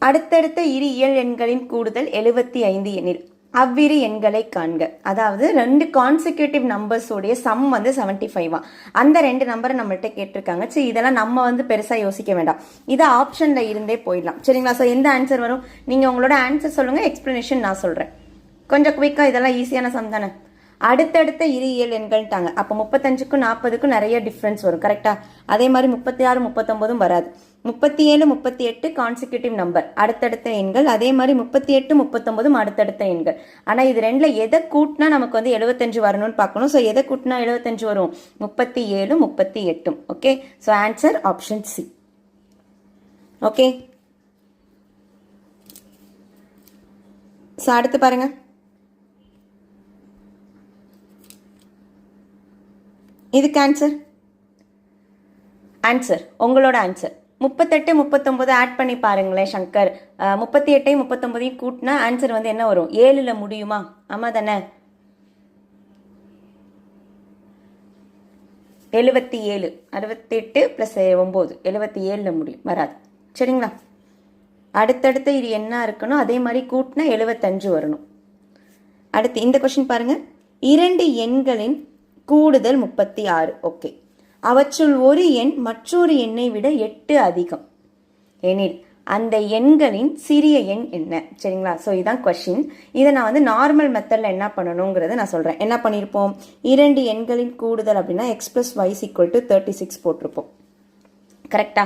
அடுத்தடுத்த இரு இயல் எண்களின் கூடுதல் 75 எனில் அவ்விரு எண்களை காண்க. அதாவது 2 கான்சிக்யூட்டிவ் நம்பர்ஸோடைய சம் வந்து 75 அந்த 2 நம்பரை நம்மள்ட்ட கேட்டிருக்காங்க. சரி, இதெல்லாம் நம்ம பெருசா யோசிக்க வேண்டாம், இது ஆப்ஷன்ல இருந்தே போயிடலாம். சரிங்களா? ஸோ எந்த ஆன்சர் வரும், நீங்க உங்களோட ஆன்சர் சொல்லுங்க, எக்ஸ்பிளனேஷன் நான் சொல்றேன். கொஞ்சம் குயிக்கா, இதெல்லாம் ஈஸியான சம் தானே. அடுத்தடுத்த இரு இயல் எண்கள்ட்டாங்க. அப்போ 35க்கும் 40க்கும் நிறைய டிஃப்ரென்ஸ் வரும். கரெக்டா? அதே மாதிரி 36 39 வராது. 37 38 கான்சிக்யூட்டிவ் நம்பர், அடுத்தடுத்த எண்கள். அதே மாதிரி 38 39 அடுத்தடுத்த எண்கள். ஆனா இது ரெண்டுல எதை கூட்டினா நமக்கு 75 வரணும்னு பார்க்கணும். ஸோ எதை கூட்டினா 75 வரும்? 37 38. Okay, so answer option C. Okay, so அடுத்து பாருங்க. இதுக்கு ஆன்சர் உங்களோட ஆன்சர் 38 39 ஆட் பண்ணி பாருங்களேன் சங்கர். 38 39 கூட்டினா ஆன்சர் என்ன வரும்? 7ல் முடியுமா? ஆமா தானே? 77. 68 + 9 77ல் முடியும், வராது. சரிங்களா? அடுத்தடுத்து இது என்ன இருக்கணும், அதே மாதிரி கூட்டினா 75 வரணும். அடுத்து இந்த கொஸ்டின் பாருங்க. 2 எண்களின் கூடுதல் 36. ஓகே, அவற்றுள் ஒரு எண் மற்றொரு எண்ணை விட 8 அதிகம் எனில் அந்த எண்களின் சிறிய எண் என்ன? சரிங்களா? ஸோ இதுதான் கொஸ்டின். இதை நான் நார்மல் மெத்தடில் என்ன பண்ணணுங்கிறத நான் சொல்கிறேன். என்ன பண்ணியிருப்போம்? 2 எண்களின் கூடுதல் அப்படின்னா x + y = 36 போட்டிருப்போம். கரெக்டா?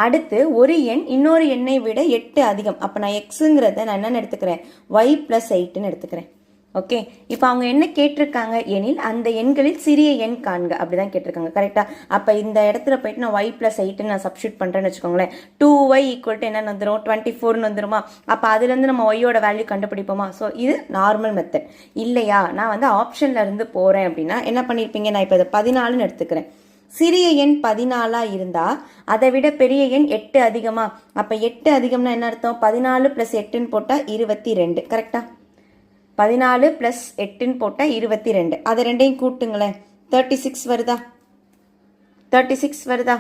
அடுத்து ஒரு எண் இன்னொரு எண்ணை விட 8 அதிகம். அப்போ நான் எக்ஸுங்கிறத நான் என்னென்னு எடுத்துக்கிறேன்? y + 8ன்னு எடுத்துக்கிறேன். ஓகே, இப்போ அவங்க என்ன கேட்டிருக்காங்க எனில் அந்த எண்களில் சிறிய எண் காண்க, அப்படிதான் கேட்டிருக்காங்க. கரெக்டா? அப்போ இந்த இடத்துல போயிட்டு நான் y + 8 நான் சப்ஸ்டியூட் பண்றேன்னு வச்சுக்கோங்களேன். 2y = என்னன்னு வந்துடும்? 24ன்னு வந்துருமா? அப்போ அதுலேருந்து நம்ம ஒய்யோட வேல்யூ கண்டுபிடிப்போமா? ஸோ இது நார்மல் மெத்தட். இல்லையா, நான் ஆப்ஷன்ல இருந்து போறேன் அப்படின்னா என்ன பண்ணியிருப்பீங்க? நான் இப்போ இதை 14ன்னு எடுத்துக்கிறேன். சிறிய எண் 14 இருந்தா அதை விட பெரிய எண் 8 அதிகமா? அப்ப 8 அதிகம்னா என்ன அர்த்தம்? 14 + 8ன்னு போட்டா 22. கரெக்டா? 14 + 8ன்னு போட்டா 22. அதை ரெண்டையும் கூட்டுங்களேன். 36 வருதா? 36 வருதா?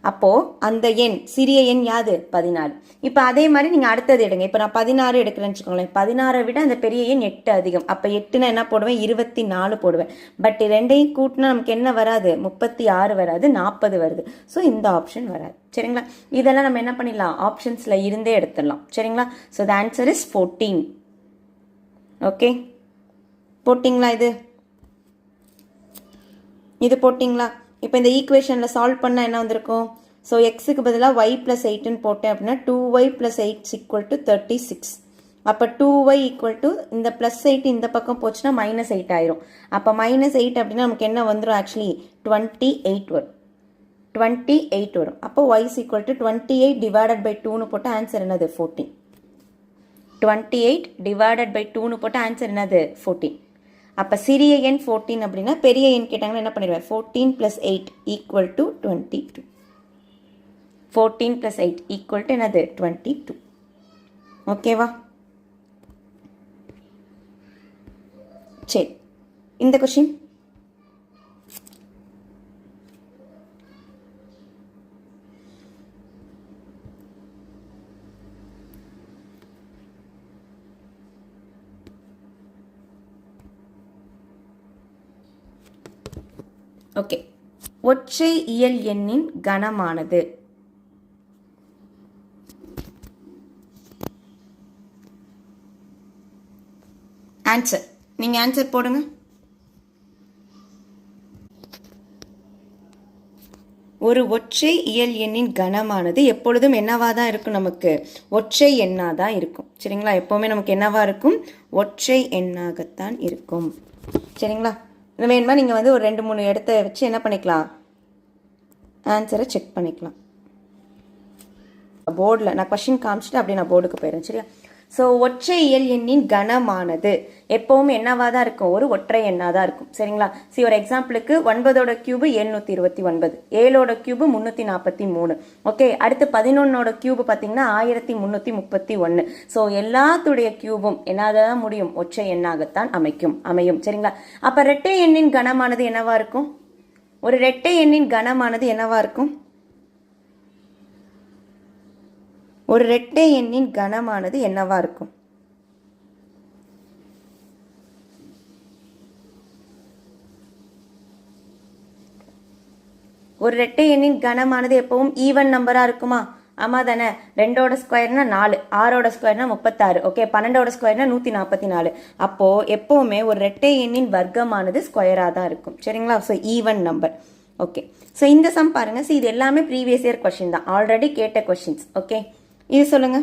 அப்போ அந்த எண் சிறிய எண் யாது? 14. இப்போ அதே மாதிரி நீங்க அடுத்தது எடுங்க. இப்போ நான் 16 எடுக்கிறேன்னு வச்சுக்கோங்களேன். 16 விட அந்த பெரிய எண் 8 அதிகம். அப்போ 8னா என்ன போடுவேன்? 24 போடுவேன். பட் ரெண்டையும் கூட்டினா நமக்கு என்ன வராது? 36 வராது, 40 வருது. ஸோ இந்த ஆப்ஷன் வராது. சரிங்களா? இதெல்லாம் நம்ம என்ன பண்ணிடலாம்? ஆப்ஷன்ஸ்ல இருந்தே எடுத்துடலாம். சரிங்களா? So the answer is 14. Okay, போட்டிங்களா? இது போட்டிங்களா? இப்போ இந்த ஈக்குவேஷனில் சால்வ் பண்ணால் என்ன வந்திருக்கும்? ஸோ எக்ஸுக்கு பதிலாக y + 8ன்னு போட்டேன் அப்படின்னா 2y + 8 = 36. அப்போ 2y = இந்த +8 இந்த பக்கம் போச்சுன்னா -8 ஆயிரும். அப்போ -8 அப்படின்னா நமக்கு என்ன வந்துடும்? ஆக்சுவலி 28 வரும். 28 வரும். அப்போ y = 28 / 2ன்னு போட்டால் ஆன்சர் என்னது? 14. 28 / 2ன்னு போட்டால் ஆன்சர் என்னது? 14. அப்போ சிறிய எண் 14 அப்படின்னா பெரிய எண் கேட்டாங்கன்னா என்ன பண்ணிடுவேன்? 14 + 8 = 22. 14 + 8 = என்னது? 22. ஓகேவா? சரி, இந்த கொஸ்டின் ஓகே. ஒற்றை இயல் எண்ணின் கணமானது ஆன்சர். நீங்க ஆன்சர் போடுங்க. ஒரு ஒற்றை இயல் எண்ணின் கணமானது எப்பொழுதும் என்னவா தான் இருக்கும்? நமக்கு ஒற்றை எண்ணாக தான் இருக்கும். சரிங்களா? எப்போவுமே நமக்கு என்னவா இருக்கும்? ஒற்றை எண்ணாகத்தான் இருக்கும். சரிங்களா? வேணுமா நீங்கள் ஒரு 2-3 இடத்த வச்சு என்ன பண்ணிக்கலாம்? ஆன்சரை செக் பண்ணிக்கலாம். போர்டில் நான் கொஸ்டின் காமிச்சிட்டு அப்படியே நான் போர்டுக்கு போயிடுறேன். சரியா? ஸோ ஒற்றை இயல் எண்ணின் கணமானது எப்பவும் என்னவா தான் இருக்கும்? ஒரு ஒற்றை எண்ணாக தான் இருக்கும். சரிங்களா? சி ஒரு எக்ஸாம்பிளுக்கு 9 கியூபு 729, 7 கியூபு 343. ஓகே, அடுத்து 11 கியூபு பார்த்தீங்கன்னா 1331. ஸோ எல்லாத்துடைய கியூபும் என்னதான் முடியும்? ஒற்றை எண்ணாகத்தான் அமையும். சரிங்களா? அப்போ இரட்டை எண்ணின் கணமானது என்னவா இருக்கும்? ஒரு இரட்டை எண்ணின் கணமானது என்னவா இருக்கும்? ஒரு இரட்டை எண்ணின் கணமானது என்னவா இருக்கும்? ஒரு இரட்டை எண்ணின் கணமானது எப்பவும் ஈவன் நம்பரா இருக்குமா? ஆமா தானே. 2ஓட ஸ்கொயர்னா 4, 6ஓட ஸ்கொயர்னா 36, ஓகே, 12ஓட ஸ்கொயர்னா 144. அப்போ எப்பவுமே ஒரு இரட்டை எண்ணின் வர்க்கமானது ஸ்கொயரா தான் இருக்கும். சரிங்களா? So even number. Okay, so இந்த சம் பாருங்க. ஸோ இது எல்லாமே ப்ரீவியஸ் இயர் கொஸ்டின் தான், ஆல்ரெடி கேட்ட கொஸ்டின்ஸ். ஓகே, இது சொல்லுங்க.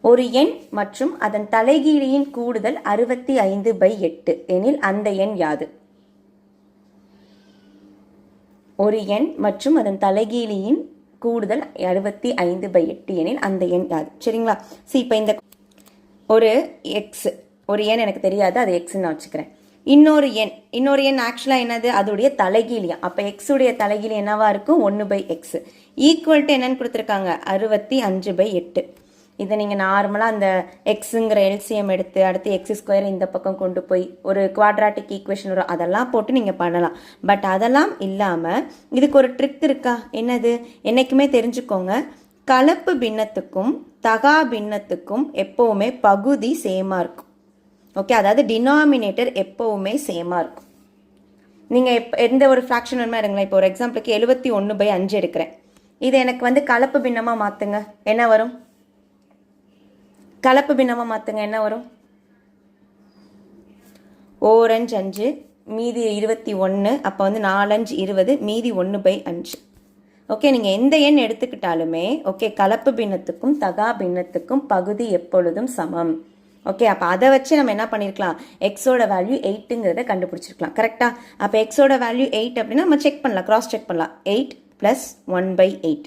ஒரு எண் மற்றும் அதன் தலைகீழியின் கூடுதல் 65/8 எனில் அந்த எண் யாது? ஒரு எண் மற்றும் அதன் தலைகீழியின் கூடுதல் 65/8 எனில் அந்த எண் யாது? சரிங்களா? சரி, இப்போ இந்த ஒரு எக்ஸ், ஒரு எண் எனக்கு தெரியாது, அது எக்ஸ்ன்னு நான் வச்சுக்கிறேன். இன்னொரு எண் ஆக்சுவலாக என்னது? அதோடைய தலைகீழியா. அப்போ எக்ஸுடைய தலைகீழி என்னவா இருக்கும்? 1/x ஈக்குவல் டு என்னன்னு கொடுத்துருக்காங்க? 65/8. இதை நீங்கள் நார்மலாக அந்த எக்ஸுங்கிற எல்சிஎம் எடுத்து அடுத்து x² இந்த பக்கம் கொண்டு போய் ஒரு குவாட்ராட்டிக் ஈக்குவேஷன் வரும், அதெல்லாம் போட்டு நீங்கள் பண்ணலாம். பட் அதெல்லாம் இல்லாமல் இதுக்கு ஒரு ட்ரிக் இருக்கா? என்னது? என்றைக்குமே தெரிஞ்சுக்கோங்க, கலப்பு பின்னத்துக்கும் தகா பின்னத்துக்கும் எப்போவுமே பகுதி சேமாக இருக்கும். ஓகே, அதாவது டினாமினேட்டர் எப்போவுமே சேமாக இருக்கும். நீங்கள் எந்த ஒரு ஃப்ராக்ஷன் வேணுமா எடுங்களேன். இப்போ ஒரு எக்ஸாம்பிளுக்கு 71/5 எடுக்கிறேன். இது எனக்கு வந்து கலப்பு பின்னமாக மாற்றுங்க, என்ன வரும்? கலப்பு பின்னமாக மாற்றுங்க, என்ன வரும்? 4×5 மீதி 21, அப்போ வந்து 4×5 20, மீதி 1/5. ஓகே, நீங்கள் எந்த எண் எடுத்துக்கிட்டாலுமே ஓகே, கலப்பு பின்னத்துக்கும் தகா பின்னத்துக்கும் பகுதி எப்பொழுதும் சமம். ஓகே, அப்போ அதை வச்சு நம்ம என்ன பண்ணியிருக்கலாம்? எக்ஸோட வேல்யூ 8ங்கிறத கண்டுபிடிச்சிருக்கலாம். கரெக்டா? அப்போ எக்ஸோட வேல்யூ 8 அப்படின்னா நம்ம செக் பண்ணலாம், கிராஸ் செக் பண்ணலாம். 8 + 1/8.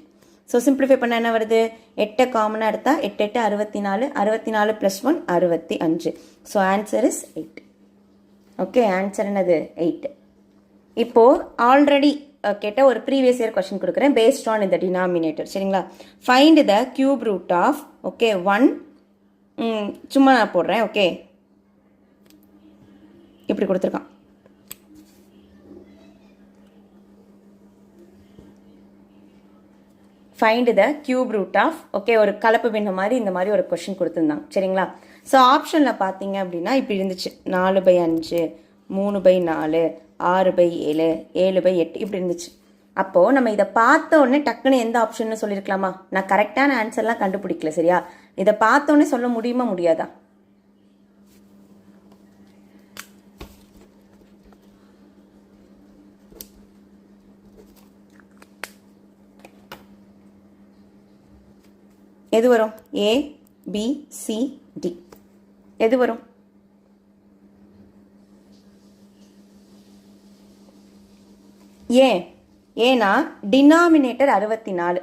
ஸோ சிம்பிளிஃபை பண்ண என்ன வருது? 8 காமனாக எடுத்தால் 8 8 64, 64 + 1 65. So answer is 8. Okay, answer என்னது? 8. இப்போது ஆல்ரெடி கேட்ட ஒரு ப்ரீவியஸ் இயர் கொஸ்டின் கொடுக்குறேன் பேஸ்ட் ஆன் இந்த டினாமினேட்டர். சரிங்களா? Find the cube root of okay 1, சும்மா நான் போடுறேன். ஓகே, இப்படி கொடுத்துருக்கான். Find the cube root of okay, ஒரு கலப்பு பின்ன மாதிரி இந்த மாதிரி ஒரு கொஸ்டின் கொடுத்துருந்தாங்க. சரிங்களா? ஸோ ஆப்ஷனில் பார்த்தீங்க அப்படின்னா இப்படி இருந்துச்சு: 4/5, 3/4, 6/7, 7/8 இப்படி இருந்துச்சு. அப்போது நம்ம இதை பார்த்த உடனே டக்குன்னு எந்த ஆப்ஷன்னு சொல்லியிருக்கலாமா? நான் கரெக்டான ஆன்சர்லாம் கண்டுபிடிக்கல. சரியா? இதை பார்த்த உடனே சொல்ல முடியுமா முடியாதா? எது வரும்? A, B, C, D. எது வரும்? ஏன்னா டினாமினேட்டர் 64,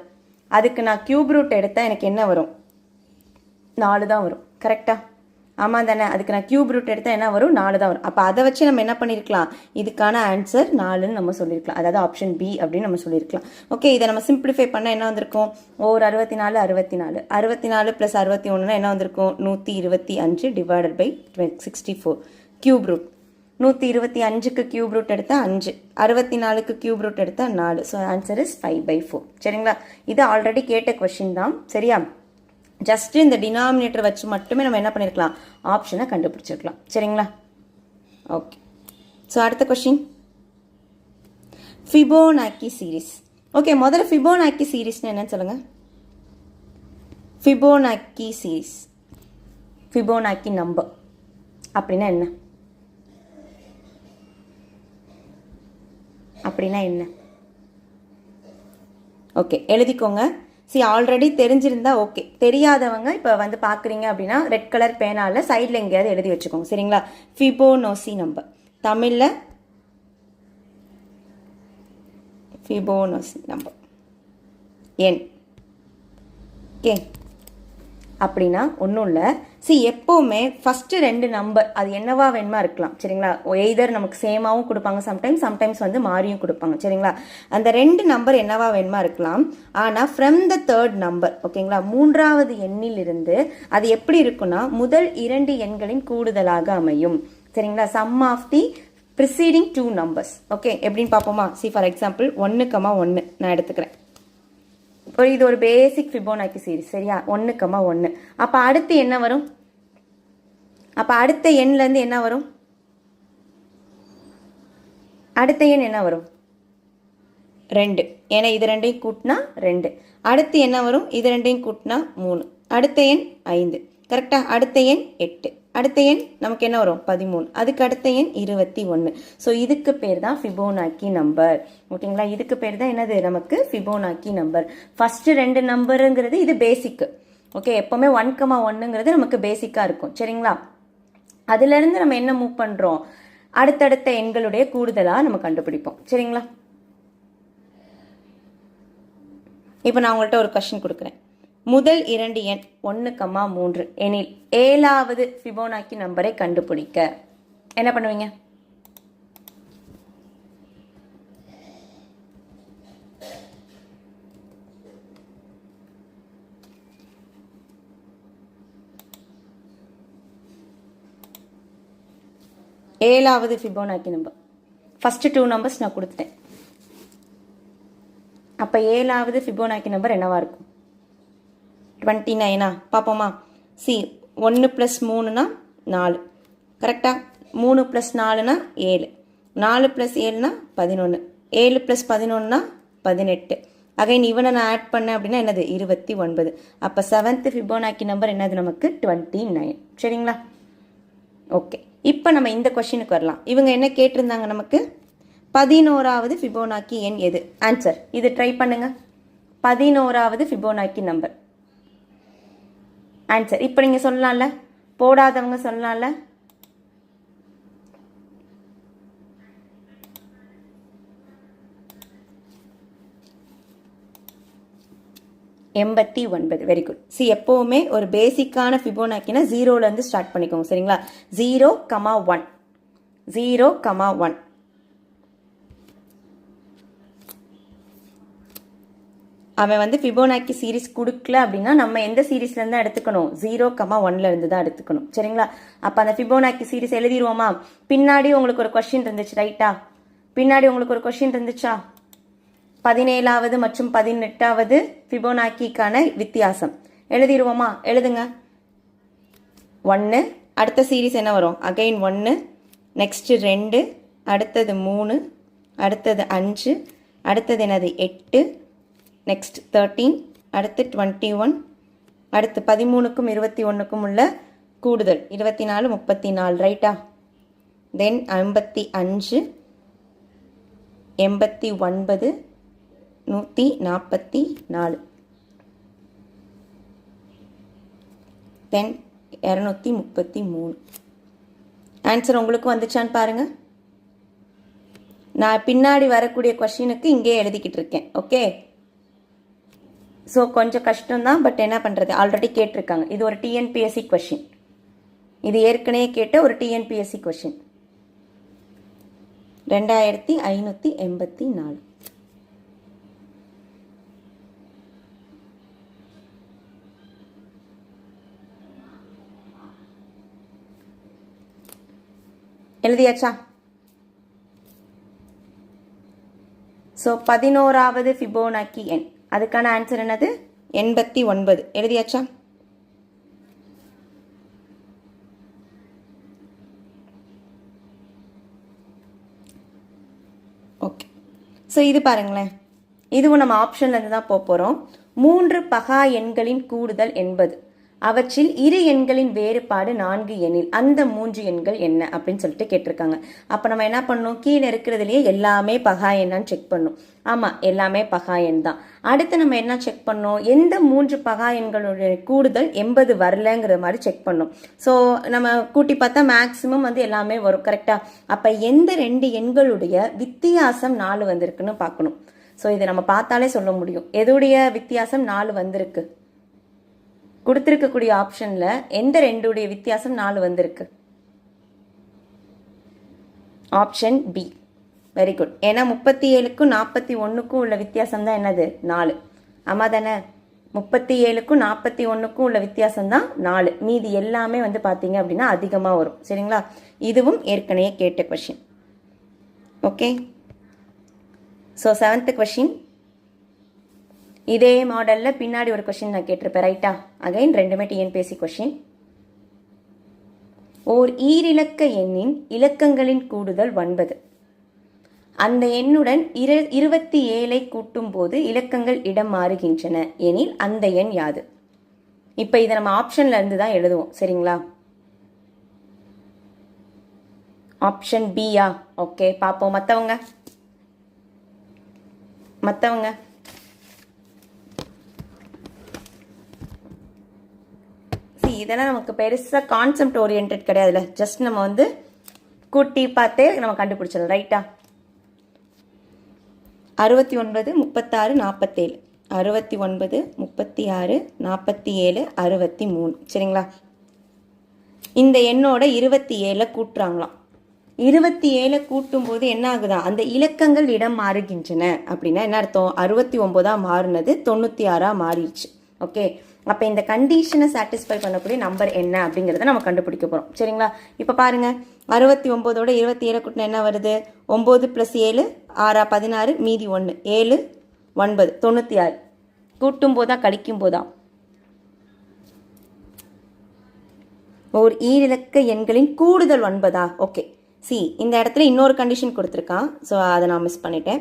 அதுக்கு நான் கியூப் ரூட் எடுத்தால் எனக்கு என்ன வரும்? 4 தான் வரும். கரெக்டா? ஆமாம் தானே. அதுக்கு நான் கியூப் ரூட் எடுத்தால் என்ன வரும்? 4 தான் வரும். அப்போ அதை வச்சு நம்ம என்ன பண்ணியிருக்கலாம்? இதுக்கான ஆன்சர் 4ன்னு நம்ம சொல்லியிருக்கலாம். அதாவது ஆப்ஷன் பி அப்படின்னு நம்ம சொல்லியிருக்கலாம். ஓகே, இதை நம்ம சிம்பிளிஃபை பண்ணால் என்ன வந்திருக்கும்? ஒரு 64 64 64 + 61 என்ன வந்திருக்கும்? 125 / 64 கியூப் ரூட். 125க்கு கியூப் ரூட் எடுத்தால் 5, 64க்கு கியூப் ரூட் எடுத்தால் 4. So answer is 5/4. சரிங்களா? இது ஆல்ரெடி கேட்ட கொஸ்டின் தான். சரியா? ஜஸ்ட் இந்த டினாமினேட்டர் வச்சு மட்டுமே நம்ம என்ன பண்ணியிருக்கலாம்? ஆப்ஷனை கண்டுபிடிச்சிருக்கலாம். சரிங்களா? ஓகே, ஸோ அடுத்த கொஸ்டின் ஃபிபோனாக்கி சீரீஸ். ஓகே, முதல்ல ஃபிபோனாக்கி சீரீஸ்னு என்னன்னு சொல்லுங்கள். ஃபிபோனாக்கி சீரீஸ், ஃபிபோனாக்கி நம்பர் அப்படின்னா என்ன? அப்படின்னா என்ன? ஓகே, எழுதிக்கோங்க. ஆல்ரெடி தெரிஞ்சிருந்தா ஓகே, தெரியாதவங்க இப்போ வந்து பார்க்குறீங்க அப்படின்னா ரெட் கலர் பேனாவில் சைடில் எங்கேயாவது எழுதி வச்சுக்கோங்க. சரிங்களா? ஃபிபோனாச்சி நம்பர், தமிழில் ஃபிபோனாச்சி நம்பர் எண். ஓகே, அப்படின்னா ஒன்றும் இல்லை. எப்போவுமே ஃபஸ்ட்டு 2 நம்பர் அது என்னவா வேணுமா இருக்கலாம். சரிங்களா? எய்தர் நமக்கு சேமாகவும் கொடுப்பாங்க, சம்டைம்ஸ் வந்து மாறியும் கொடுப்பாங்க. சரிங்களா? அந்த 2 நம்பர் என்னவா வேணுமா இருக்கலாம். ஆனால் ஃப்ரம் த 3rd நம்பர், ஓகேங்களா, 3வது எண்ணிலிருந்து அது எப்படி இருக்குன்னா முதல் 2 எண்களின் கூடுதலாக அமையும். சரிங்களா? Sum of the preceding two numbers. Okay, எப்படின்னு பார்ப்போமா? சி ஃபார் எக்ஸாம்பிள் 1,1 நான் எடுத்துக்கிறேன். இது ஒரு பேசிக் ஃபிபோனாக்கி சீரிஸ், சரியா? 1,1. அப்போ அடுத்து என்ன வரும்? அப்போ அடுத்த எண்லேருந்து என்ன வரும்? அடுத்த எண் என்ன வரும்? 2. ஏன்னா இது ரெண்டையும் கூட்டினா 2. அடுத்து என்ன வரும்? இது ரெண்டையும் கூட்டினா 3. அடுத்த எண் 5. கரெக்டா? அடுத்த எண் 8. அடுத்த எண் நமக்கு என்ன வரும்? 13. அதுக்கு அடுத்த எண் 21. ஸோ இதுக்கு பேர் தான் ஃபிபோனாக்கி நம்பர். ஓகேங்களா? இதுக்கு பேர் தான் என்னது? நமக்கு ஃபிபோனாக்கி நம்பர். ஃபர்ஸ்ட் 2 நம்பருங்கிறது இது பேசிக்கு. ஓகே, எப்பவுமே 1,1ங்கிறது நமக்கு பேசிக்காக இருக்கும். சரிங்களா? அதுலேருந்து நம்ம என்ன மூவ் பண்ணுறோம்? அடுத்தடுத்த எண்களுடைய கூடுதலாக நம்ம கண்டுபிடிப்போம். சரிங்களா? இப்போ நான் உங்கள்கிட்ட ஒரு கொஸ்டின் கொடுக்குறேன். முதல் 2 எண் 1,3 எனில் 7வது ஃபிபோனாக்கி நம்பரை கண்டுபிடிக்க என்ன பண்ணுவீங்க? ஏழாவது ஃபிபோனாக்கி நம்பர். ஃபர்ஸ்ட் 2 நம்பர்ஸ் நான் கொடுத்துட்டேன். அப்போ 7வது ஃபிபோனாக்கி நம்பர் என்னவா இருக்கும்? 29. பார்ப்போமா? சி 1 + 3னா 4. கரெக்டா? 3 + 4னா 7. 4 + 7னா 11. 7 + 11னா 18. அகைன் இவனை நான் ஆட் பண்ணேன் அப்படின்னா என்னது? 29. அப்போ 7th ஃபிபோனாக்கி நம்பர் என்னது? நமக்கு 29. சரிங்களா? ஓகே, இப்போ நம்ம இந்த கொஸ்டினுக்கு வரலாம். இவங்க என்ன கேட்டிருந்தாங்க நமக்கு? 11வது ஃபிபோனாக்கி எண் எது? ஆன்சர் இது ட்ரை பண்ணுங்க. 11வது ஃபிபோனாக்கி நம்பர் ஆன்சர். இப்போ நீங்கள் சொல்லலாம்ல, போடாதவங்க சொல்லலாம்ல. எண்பத்தி 9. Very good. சி எப்போவுமே ஒரு பேசிக்கான ஃபிபோனாக்கினா 0லேருந்து ஸ்டார்ட் பண்ணிக்கோங்க. சரிங்களா? 0,1 0,1. அவன் வந்து ஃபிபோனாக்கி சீரிஸ் கொடுக்கல அப்படின்னா நம்ம எந்த சீரீஸ்லேருந்து தான் எடுத்துக்கணும்? 0,1லேருந்து தான் எடுத்துக்கணும். சரிங்களா? அப்போ அந்த ஃபிபோனாக்கி சீரிஸ் எழுதிடுவோமா? பின்னாடி உங்களுக்கு ஒரு கொஸ்டின் இருந்துச்சு, ரைட்டா? பின்னாடி உங்களுக்கு ஒரு கொஸ்டின் இருந்துச்சா? 17வது மற்றும் 18வது ஃபிபோனாக்கிக்கான வித்தியாசம் எழுதிடுவோமா? எழுதுங்க. 1. அடுத்த சீரிஸ் என்ன வரும்? அகைன் 1. நெக்ஸ்ட் 2. அடுத்தது 3. அடுத்தது 5. அடுத்தது என்னது? 8. நெக்ஸ்ட் 13. அடுத்து 21. அடுத்து 13க்கும் 21க்கும் உள்ள கூடுதல் 24, 34. ரைட்டா? தென் 55, 89, 144. தென் 233. ஆன்சர் உங்களுக்கு வந்துச்சான்னு பாருங்க. நான் பின்னாடி வரக்கூடிய கொஸ்டினுக்கு இங்கே எழுதிக்கிட்டு இருக்கேன். ஓகே, ஸோ கொஞ்சம் கஷ்டம்தான், பட் என்ன பண்ணுறது? ஆல்ரெடி கேட்டிருக்காங்க. இது ஒரு டிஎன்பிஎஸ்சி கொஸ்டின். இது ஏற்கனவே கேட்ட ஒரு டிஎன்பிஎஸ்சி கொஸ்டின். 2584. எழுதியாச்சா? ஸோ 11வது ஃபிபோனாக்கி எண், அதுக்கான ஆன்சர் என்னது? 89. எழுதியாச்சா? ஓகே, ஸோ இது பாருங்களேன். இதுவும் நம்ம ஆப்ஷன்லேருந்து தான் போகிறோம். 3 பகா எண்களின் கூடுதல் 80. அவற்றில் இரு எண்களின் வேறுபாடு 4 எண்ணில் அந்த 3 எண்கள் என்ன அப்படின்னு சொல்லிட்டு கேட்டிருக்காங்க. அப்போ நம்ம என்ன பண்ணணும்? கீழே இருக்கிறதுலையே எல்லாமே பகா எண்ணான்னு செக் பண்ணணும். ஆமாம், எல்லாமே பகா எண் தான். அடுத்து நம்ம என்ன செக் பண்ணோம்? எந்த 3 பகா எண்களுடைய கூடுதல் 80 வரலங்கிற மாதிரி செக் பண்ணோம். ஸோ நம்ம கூட்டி பார்த்தா மேக்ஸிமம் வந்து எல்லாமே வரும். கரெக்டா? அப்போ எந்த 2 எண்களுடைய வித்தியாசம் 4 வந்திருக்குன்னு பார்க்கணும். ஸோ இதை நம்ம பார்த்தாலே சொல்ல முடியும் எதுடைய வித்தியாசம் 4 வந்திருக்கு. கொடுத்திருக்கக்கூடிய ஆப்ஷன்ல எந்த 2 வித்தியாசம் 4 வந்திருக்கு? Option B. Very good. ஏன்னா 37க்கும் 41க்கும் உள்ள வித்தியாசம் தான் என்னது? 4. ஆமா தானே? 37க்கும் 41க்கும் உள்ள வித்தியாசம் தான் 4. மீதி எல்லாமே வந்து பார்த்தீங்க அப்படின்னா அதிகமாக வரும். சரிங்களா? இதுவும் ஏற்கனவே கேட்ட question. Okay. So 7th question இதே மாடலில் பின்னாடி ஒரு கொஷின் நான் கேட்டிருப்பேன் ரைட்டா. அகைன் ரெண்டுமே டிஎன்பிஎஸ்சி கொஷின். ஓர் ஈரிலக்க எண்ணின் இலக்கங்களின் கூடுதல் 9. அந்த எண்ணுடன் 27 கூட்டும் போது இலக்கங்கள் இடம் மாறுகின்றன எனில் அந்த எண் யாது? இப்போ இதை நம்ம ஆப்ஷன்ல இருந்து தான் எழுதுவோம் சரிங்களா. ஆப்ஷன் பியா? ஓகே பார்ப்போம். மற்றவங்க இதெல்லாம் நமக்கு பெருசாக கான்செப்ட் ஓரியன்ட் கிடையாதுல்ல. ஜஸ்ட் நம்ம வந்து கூட்டி பார்த்தே நம்ம கண்டுபிடிச்சிடலாம் ரைட்டா. 69 36 47 69 36 47 63 சரிங்களா. இந்த எண்ணோட 27 கூட்டுறாங்களாம். 27 கூட்டும் போது என்ன ஆகுதா, அந்த இலக்கங்கள் இடம் மாறுகின்றன. அப்படின்னா என்ன அர்த்தம், 69 மாறினது 96 மாறிடுச்சு. ஓகே, அப்போ இந்த கண்டிஷனை சாட்டிஸ்ஃபை பண்ணக்கூடிய நம்பர் என்ன அப்படிங்கிறத நம்ம கண்டுபிடிக்க போகிறோம் சரிங்களா. இப்போ பாருங்க, 69ஓட 27 கூட்டினா என்ன வருது, 9 + 7 6 16 மீதி 1 7 9 96. கூட்டும் போதா கழிக்கும் போதா? ஒரு ஈரிலக்க எண்களின் கூடுதல் 9. ஓகே, இந்த இடத்துல இன்னொரு கண்டிஷன் கொடுத்துருக்கான். ஸோ அதை நான் மிஸ் பண்ணிட்டேன்.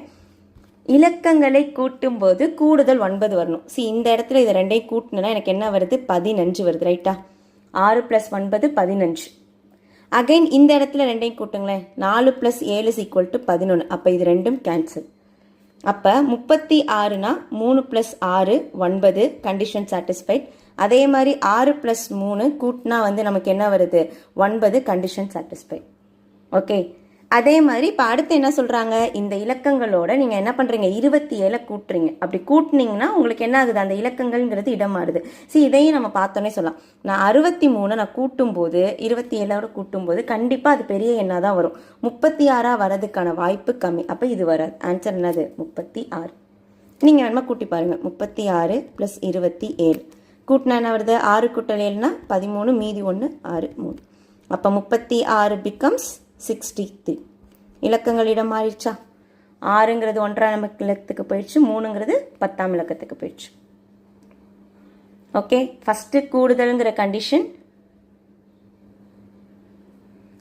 இலக்கங்களை கூட்டும் போது கூடுதல் 9 வரணும். இந்த இடத்துல இதை ரெண்டையும் கூட்டினா எனக்கு என்ன வருது, 15 வருது ரைட்டா. 6 + 9 15. அகைன் இந்த இடத்துல ரெண்டையும் கூட்டுங்களேன், 4 + 7 = 11. அப்போ இது ரெண்டும் கேன்சல். அப்போ 36னா 3 + 6 9 கண்டிஷன் சாட்டிஸ்ஃபைட். அதே மாதிரி 6 + 3 கூட்டினா வந்து நமக்கு என்ன வருது, 9 கண்டிஷன் சாட்டிஸ்ஃபைட். ஓகே, அதே மாதிரி இப்போ அடுத்து என்ன சொல்கிறாங்க, இந்த இலக்கங்களோட நீங்கள் என்ன பண்ணுறீங்க, 27 கூட்டுறீங்க. அப்படி கூட்டினீங்கன்னா உங்களுக்கு என்ன ஆகுது, அந்த இலக்கங்கள்ங்கிறது இடம் மாறுது. இதையும் நம்ம பார்த்தோன்னே சொல்லலாம். நான் 63 நான் கூட்டும்போது 27ஓட கூட்டும்போது கண்டிப்பாக அது பெரிய எண்ணாக தான் வரும். 36 வரதுக்கான வாய்ப்பு கம்மி. அப்போ இது வராது. ஆன்சர் என்னது, 36. நீங்கள் வேணுமா கூட்டி பாருங்கள். 36 + 27 கூட்டினா என்ன வருது, 6 × 7 13 மீதி 1 6 3. அப்போ 36 becomes 63. இலக்கங்கள் இடம் மாறிடுச்சா. 6ங்கிறது 1ஆம் இலக்கத்துக்கு போயிடுச்சு, 3ங்கிறது 10ஆம் இலக்கத்துக்கு போயிடுச்சு. ஓகே, ஃபர்ஸ்ட் கூடுதல்ங்கிற கண்டிஷன்.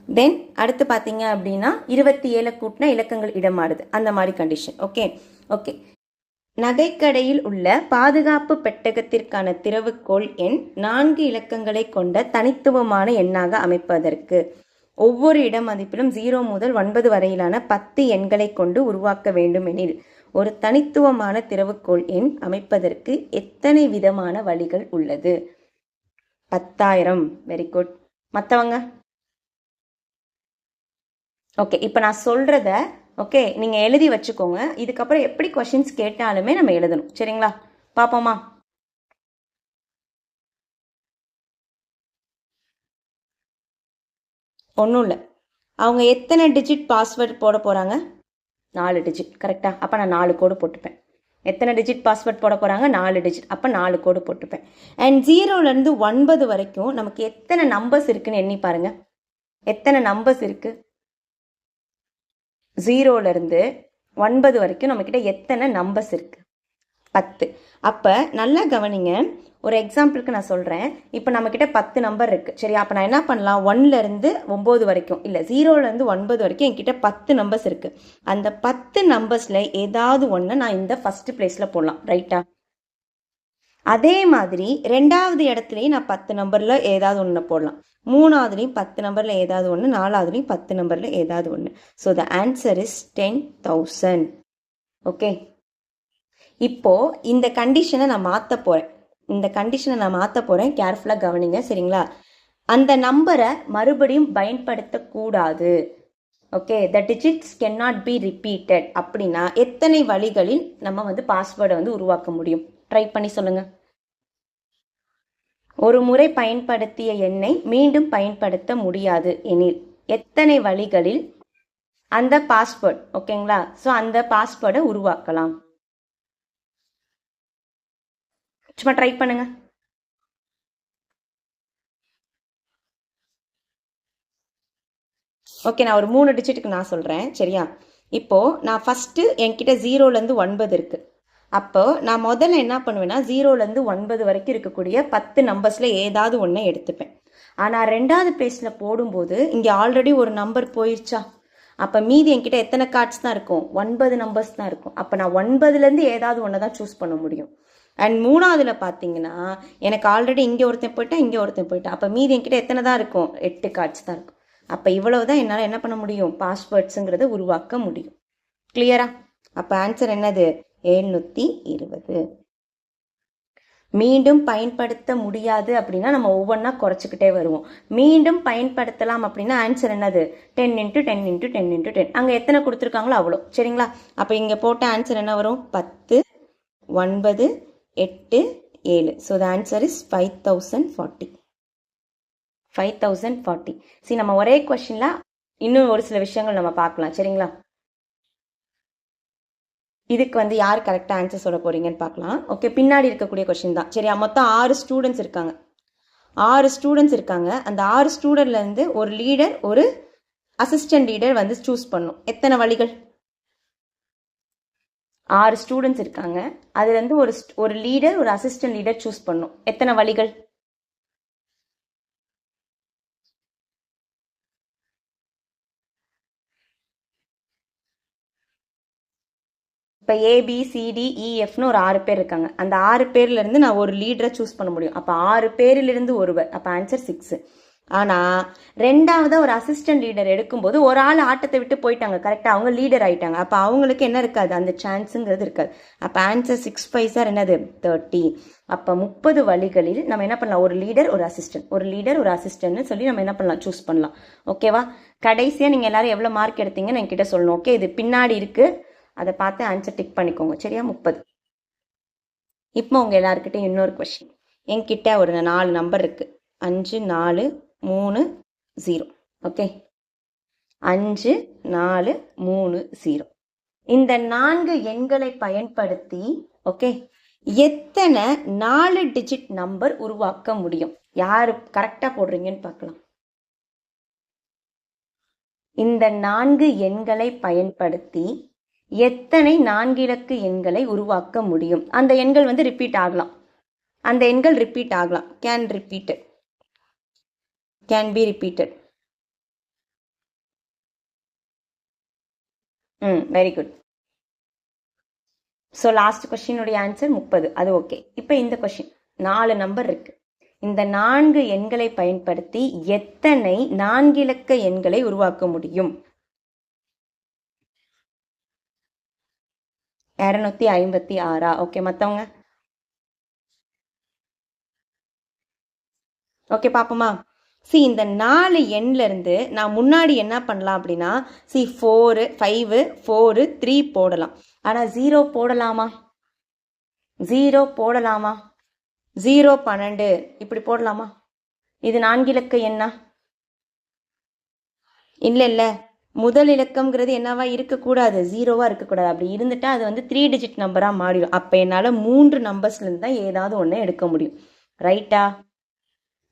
தென் அடுத்து பார்த்தீங்க அப்படின்னா 27 கூட்டினா இலக்கங்கள் இடம் மாறுது, அந்த மாதிரி கண்டிஷன். ஓகே. நகைக்கடையில் உள்ள பாதுகாப்பு பெட்டகத்திற்கான திறவுகோல் எண் 4 இலக்கங்களை கொண்ட தனித்துவமான எண்ணாக அமைப்பதற்கு ஒவ்வொரு இட மதிப்பிலும் 0 முதல் 9 வரையிலான 10 எண்களை கொண்டு உருவாக்க வேண்டும் எனில் ஒரு தனித்துவமான திறவுகோல் எண் அமைப்பதற்கு எத்தனை விதமான வழிகள் உள்ளது? 10,000. Very good. மற்றவங்க? ஓகே, இப்போ நான் சொல்றத ஓகே நீங்க எழுதி வச்சுக்கோங்க. இதுக்கப்புறம் எப்படி கொஸ்டின்ஸ் கேட்டாலுமே நம்ம எழுதணும் சரிங்களா. பாப்போமா? ஒன்றும் இல்லை, அவங்க எத்தனை டிஜிட் பாஸ்வேர்ட் போட போகிறாங்க, 4 டிஜிட் கரெக்டா. அப்போ நான் 4 கோடு போட்டுப்பேன். எத்தனை டிஜிட் பாஸ்வேர்ட் போட போகிறாங்க, 4 டிஜிட். அப்போ 4 கோடு போட்டுப்பேன். அண்ட் 0லேருந்து 9 வரைக்கும் நமக்கு எத்தனை நம்பர்ஸ் இருக்குன்னு எண்ணி பாருங்க. எத்தனை நம்பர்ஸ் இருக்கு, 0லேருந்து 9 வரைக்கும் நம்மக்கிட்ட எத்தனை நம்பர்ஸ் இருக்கு, 10. அப்போ நல்லா கவனிங்க. ஒரு எக்ஸாம்பிளுக்கு நான் சொல்கிறேன். இப்போ நம்மக்கிட்ட 10 நம்பர் இருக்குது சரியா. அப்போ நான் என்ன பண்ணலாம், 1லேருந்து 9 வரைக்கும் இல்லை 0லேருந்து 9 வரைக்கும் என்கிட்ட 10 நம்பர்ஸ் இருக்குது. அந்த 10 நம்பர்ஸில் ஏதாவது ஒன்று நான் இந்த ஃபர்ஸ்ட் பிளேஸில் போடலாம் ரைட்டா. அதே மாதிரி 2வது இடத்துலையும் நான் 10 நம்பரில் ஏதாவது ஒன்று போடலாம். 3வதுலையும் 10 நம்பரில் ஏதாவது ஒன்று, 4வதுலையும் 10 நம்பரில் ஏதாவது ஒன்று. So the answer is 10,000. Okay, இப்போ இந்த கண்டிஷனை நான் மாற்ற போகிறேன். கேர்ஃபுல்லாக கவனிங்க சரிங்களா. அந்த நம்பரை மறுபடியும் பயன்படுத்தக்கூடாது. Okay, the digits can not be repeated. அப்படின்னா எத்தனை வழிகளில் நம்ம வந்து பாஸ்வேர்டை வந்து உருவாக்க முடியும், ட்ரை பண்ணி சொல்லுங்க. ஒரு முறை பயன்படுத்திய எண்ணை மீண்டும் பயன்படுத்த முடியாது எனில் எத்தனை வழிகளில் அந்த பாஸ்வேர்ட் ஓகேங்களா. ஸோ அந்த பாஸ்வேர்டை உருவாக்கலாம். சும்மா ட்ரை பண்ணுங்க. ஓகே, நான் ஒரு 3 டிஜிட்டுக்கு நான் சொல்கிறேன் சரியா. இப்போது நான் ஃபஸ்ட்டு என்கிட்ட 0லேருந்து 9 இருக்குது. அப்போ நான் முதல்ல என்ன பண்ணுவேன்னா 0லேருந்து 9 வரைக்கும் இருக்கக்கூடிய 10 நம்பர்ஸில் ஏதாவது ஒன்றை எடுத்துப்பேன். ஆனால் ரெண்டாவது பேஜில் போடும்போது இங்கே ஆல்ரெடி ஒரு நம்பர் போயிடுச்சா, அப்போ மீதி என்கிட்ட எத்தனை கார்ட்ஸ் தான் இருக்கும்? 9 நம்பர்ஸ் தான் இருக்கும். அப்போ நான் 9லேருந்து ஏதாவது ஒன்று தான் சூஸ் பண்ண முடியும். அண்ட் மூணாவதுல பார்த்தீங்கன்னா எனக்கு ஆல்ரெடி இங்கே ஒருத்தன் போயிட்டேன், இங்கே ஒருத்தன் போயிட்டேன். அப்போ மீதி என்கிட்ட எத்தனை தான் இருக்கும்? 8 கார்ட்ஸ் தான் இருக்கும். அப்போ இவ்வளவு தான் என்னால் என்ன பண்ண முடியும்? பாஸ்வேர்ட்ஸுங்கிறத உருவாக்க முடியும். கிளியரா? அப்போ ஆன்சர் என்னது? 720. மீண்டும் பயன்படுத்த முடியாது அப்படின்னா நம்ம ஒவ்வொன்றா குறைச்சிக்கிட்டே வருவோம். மீண்டும் பயன்படுத்தலாம் அப்படின்னா ஆன்சர் என்னது? 10 × 10 × 10 × 10. அங்கே எத்தனை கொடுத்துருக்காங்களோ அவ்வளோ. சரிங்களா? அப்போ இங்கே போட்ட ஆன்சர் என்ன வரும்? 10, 9, 8, 7. So the answer is 5040. 5040. சரி, நம்ம ஒரே கொஸ்டின்ல இன்னும் ஒரு சில விஷயங்கள் நம்ம பார்க்கலாம். சரிங்களா? இதுக்கு வந்து யார் கரெக்டாக ஆன்சர் சொல்ல போறீங்கன்னு பார்க்கலாம். ஓகே, பின்னாடி இருக்கக்கூடிய கொஸ்டின் தான். சரியா? மொத்தம் 6 ஸ்டூடெண்ட்ஸ் இருக்காங்க. 6 ஸ்டூடெண்ட்ஸ் இருக்காங்க. அந்த 6 ஸ்டூடெண்ட்லேருந்து ஒரு லீடர், ஒரு அசிஸ்டன்ட் லீடர் வந்து சூஸ் பண்ணும். எத்தனை வழிகள்? 6 ஸ்டூடெண்ட்ஸ் இருக்காங்க. அதுலேருந்து ஒரு லீடர், ஒரு அசிஸ்டன்ட் லீடர் சூஸ் பண்ணும். எத்தனை வழிகள்? இப்போ ABCDEFன்னு ஒரு 6 பேர் இருக்காங்க. அந்த 6 பேர்லேருந்து நான் ஒரு லீடரை சூஸ் பண்ண முடியும். அப்போ 6 பேரிலிருந்து ஒருவர். அப்போ ஆன்சர் 6. ஆனால் ரெண்டாவதாக ஒரு அசிஸ்டன்ட் லீடர் எடுக்கும்போது ஒரு ஆள் ஆட்டத்தை விட்டு போயிட்டாங்க. கரெக்டாக அவங்க லீடர் ஆகிட்டாங்க. அப்போ அவங்களுக்கு என்ன இருக்காது? அந்த சான்ஸுங்கிறது இருக்காது. அப்போ ஆன்சர் 6 5 என்னது? 30. அப்போ 30 வழிகளில் நம்ம என்ன பண்ணலாம்? ஒரு லீடர், ஒரு அசிஸ்டன்ட், ஒரு லீடர், ஒரு அசிஸ்டன்ட்னு சொல்லி நம்ம என்ன பண்ணலாம்? சூஸ் பண்ணலாம். ஓகேவா? கடைசியாக நீங்கள் எல்லாரும் எவ்வளோ மார்க் எடுத்தீங்கன்னு என்கிட்ட சொல்லணும். ஓகே, இது பின்னாடி இருக்குது, அதை பார்த்து ஆன்சர் டிக் பண்ணிக்கோங்க. சரியா? 30. இப்போ உங்கள் எல்லாருக்கிட்டையும் இன்னொரு கொஸ்டின். என்கிட்ட ஒரு 4 நம்பர் இருக்குது. 5, 4, 3, 0. ஓகே, 5, 4, 3, 0. இந்த 4 எண்களை பயன்படுத்தி ஓகே எத்தனை 4 டிஜிட் நம்பர் உருவாக்க முடியும்? யாரு கரெக்டாக போடுறீங்கன்னு பார்க்கலாம். இந்த 4 எண்களை பயன்படுத்தி எத்தனை 4 இலக்கு எண்களை உருவாக்க முடியும்? அந்த எண்கள் வந்து ரிப்பீட் ஆகலாம். அந்த எண்கள் ரிப்பீட் ஆகலாம். Can repeated, can be repeated. Very good. So last கொஸ்டினுடைய ஆன்சர் 30. அது ஓகே. இப்போ இந்த கொஸ்டின் 4 நம்பர் இருக்கு. இந்த 4 எண்களை பயன்படுத்தி எத்தனை 4 இலக்க எண்களை உருவாக்க முடியும்? 256. ஓகே, மற்றவங்க? ஓகே, பார்ப்போமா? இந்த 4 எண்ல இருந்து நான் முன்னாடி என்ன பண்ணலாம் அப்படின்னா 4, 5, 4, 3 போடலாம். ஆனால் 0 போடலாமா? 0 போடலாமா? 0, 12 இப்படி போடலாமா? இது 4 இலக்க எண்ணா? இல்லை. முதல் இலக்கம்ங்கிறது என்னவா இருக்கக்கூடாது? 0வா இருக்கக்கூடாது. அப்படி இருந்துட்டா அது வந்து 3 டிஜிட் நம்பராக மாறிடும். அப்போ என்னால் 3 நம்பர்ஸ்லேருந்து தான் ஏதாவது ஒன்று எடுக்க முடியும். ரைட்டா?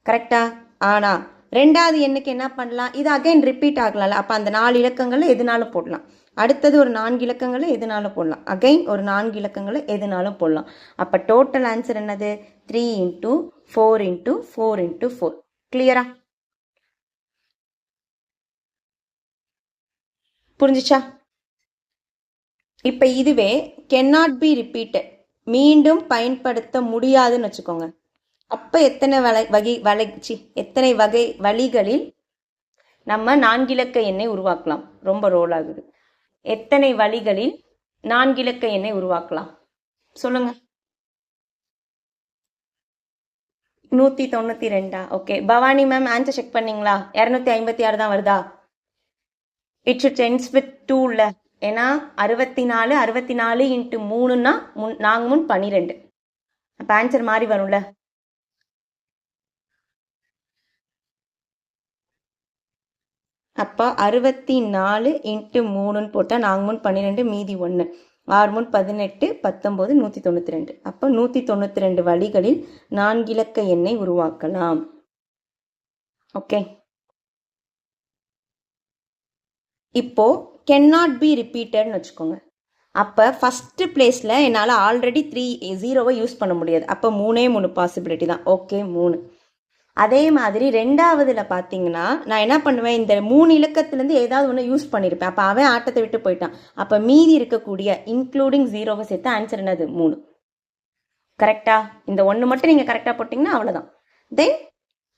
கரெக்டா? ஆனால் ரெண்டாவது எண்ணுக்கு என்ன பண்ணலாம்? இது அகைன் ரிப்பீட் ஆகலாம்ல. அப்போ அந்த 4 இலக்கங்களில் எதுனாலும் போடலாம். அடுத்தது ஒரு 4 இலக்கங்களில் எதுனாலும் போடலாம். அகைன் ஒரு 4 இலக்கங்களில் எதுனாலும் போடலாம். அப்போ டோட்டல் ஆன்சர் என்னது? 3 × 4 × 4 × 4. கிளியரா? புரிஞ்சிச்சா? இப்போ இதுவே cannot be repeated, மீண்டும் பயன்படுத்த முடியாதுன்னு வச்சுக்கோங்க. அப்போ எத்தனை வழிகளில் நம்ம 4 இலக்க எண்ணை உருவாக்கலாம்? ரொம்ப ரோல் ஆகுது. எத்தனை வழிகளில் 4 இலக்க எண்ணை உருவாக்கலாம்? சொல்லுங்க. 192. Okay, Bhavani ma'am answer check பண்ணீங்களா? 256 தான் வருதா? இட் ஷுட் எண்ட்ஸ் வித் 2ல. ஏன்னா 64 64 × 3ன்னா 4 3 12. அப்போ ஆன்சர் மாறி வரும்ல. அப்போ 64 × 3ன்னு போட்டால் 4 3 12, மீதி 1, 6 3 18, 19, 192. அப்போ 192 வழிகளில் 4 இலக்க எண்ணை உருவாக்கலாம். ஓகே, இப்போது cannot be repeatedனு வச்சுக்கோங்க. அப்போ ஃபஸ்ட்டு பிளேஸில் என்னால் ஆல்ரெடி 0வை யூஸ் பண்ண முடியாது. அப்போ 3 பாசிபிலிட்டி தான். ஓகே 3. அதே மாதிரி ரெண்டாவதுல பார்த்தீங்கன்னா நான் என்ன பண்ணுவேன், இந்த 3 இலக்கத்துலேருந்து ஏதாவது ஒன்று யூஸ் பண்ணியிருப்பேன். அப்போ அவன் ஆட்டத்தை விட்டு போயிட்டான். அப்போ மீதி இருக்கக்கூடிய இன்க்ளூடிங் 0வை சேர்த்து ஆன்சர் என்னது 3. கரெக்டா? இந்த 1 மட்டும் நீங்கள் கரெக்டாக போட்டிங்கன்னா அவ்வளோதான். தென்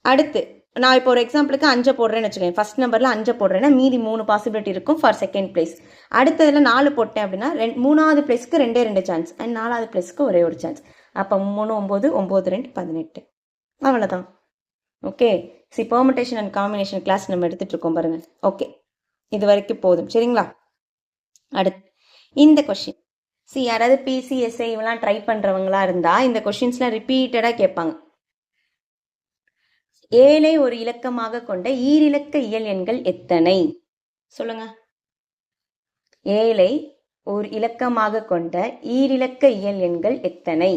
அடுத்து நான் இப்போ ஒரு எக்ஸாம்பிளுக்கு 5 போடுறேன்னு வச்சுக்கோங்க. ஃபர்ஸ்ட் நம்பரில் 5 போடுறேன்னா மீதி 3 பாசிபிலிட்டி இருக்கும் ஃபார் செகண்ட் பிளேஸ். அடுத்ததில் 4 போட்டேன் அப்படின்னா 3வது பிளேஸ்க்கு 2 சான்ஸ் அண்ட் 4வது பிளேஸ்க்கு ஒரே ஒரு சான்ஸ். அப்போ 3 9 9 2 18. அவ்வளோதான். Okay. Permutation and combination class நம்ம எடுத்துகிட்டு இருக்கோம் பாருங்க. ஓகே, இது வரைக்கும் போதும். சரிங்களா? அடுத்து இந்த கொஷின் யாராவது பிசிஎஸ்ஐ இவெல்லாம் ட்ரை பண்ணுறவங்களா இருந்தால் இந்த கொஷின்ஸ்லாம் ரிப்பீட்டடாக கேட்பாங்க. 7ஐ ஒரு இலக்கமாக கொண்ட ஈரிலக்க இயல் எண்கள் எத்தனை? சொல்லுங்க. 7ஐ ஒரு இலக்கமாக கொண்ட ஈரிலக்க இயல் எண்கள் எத்தனை?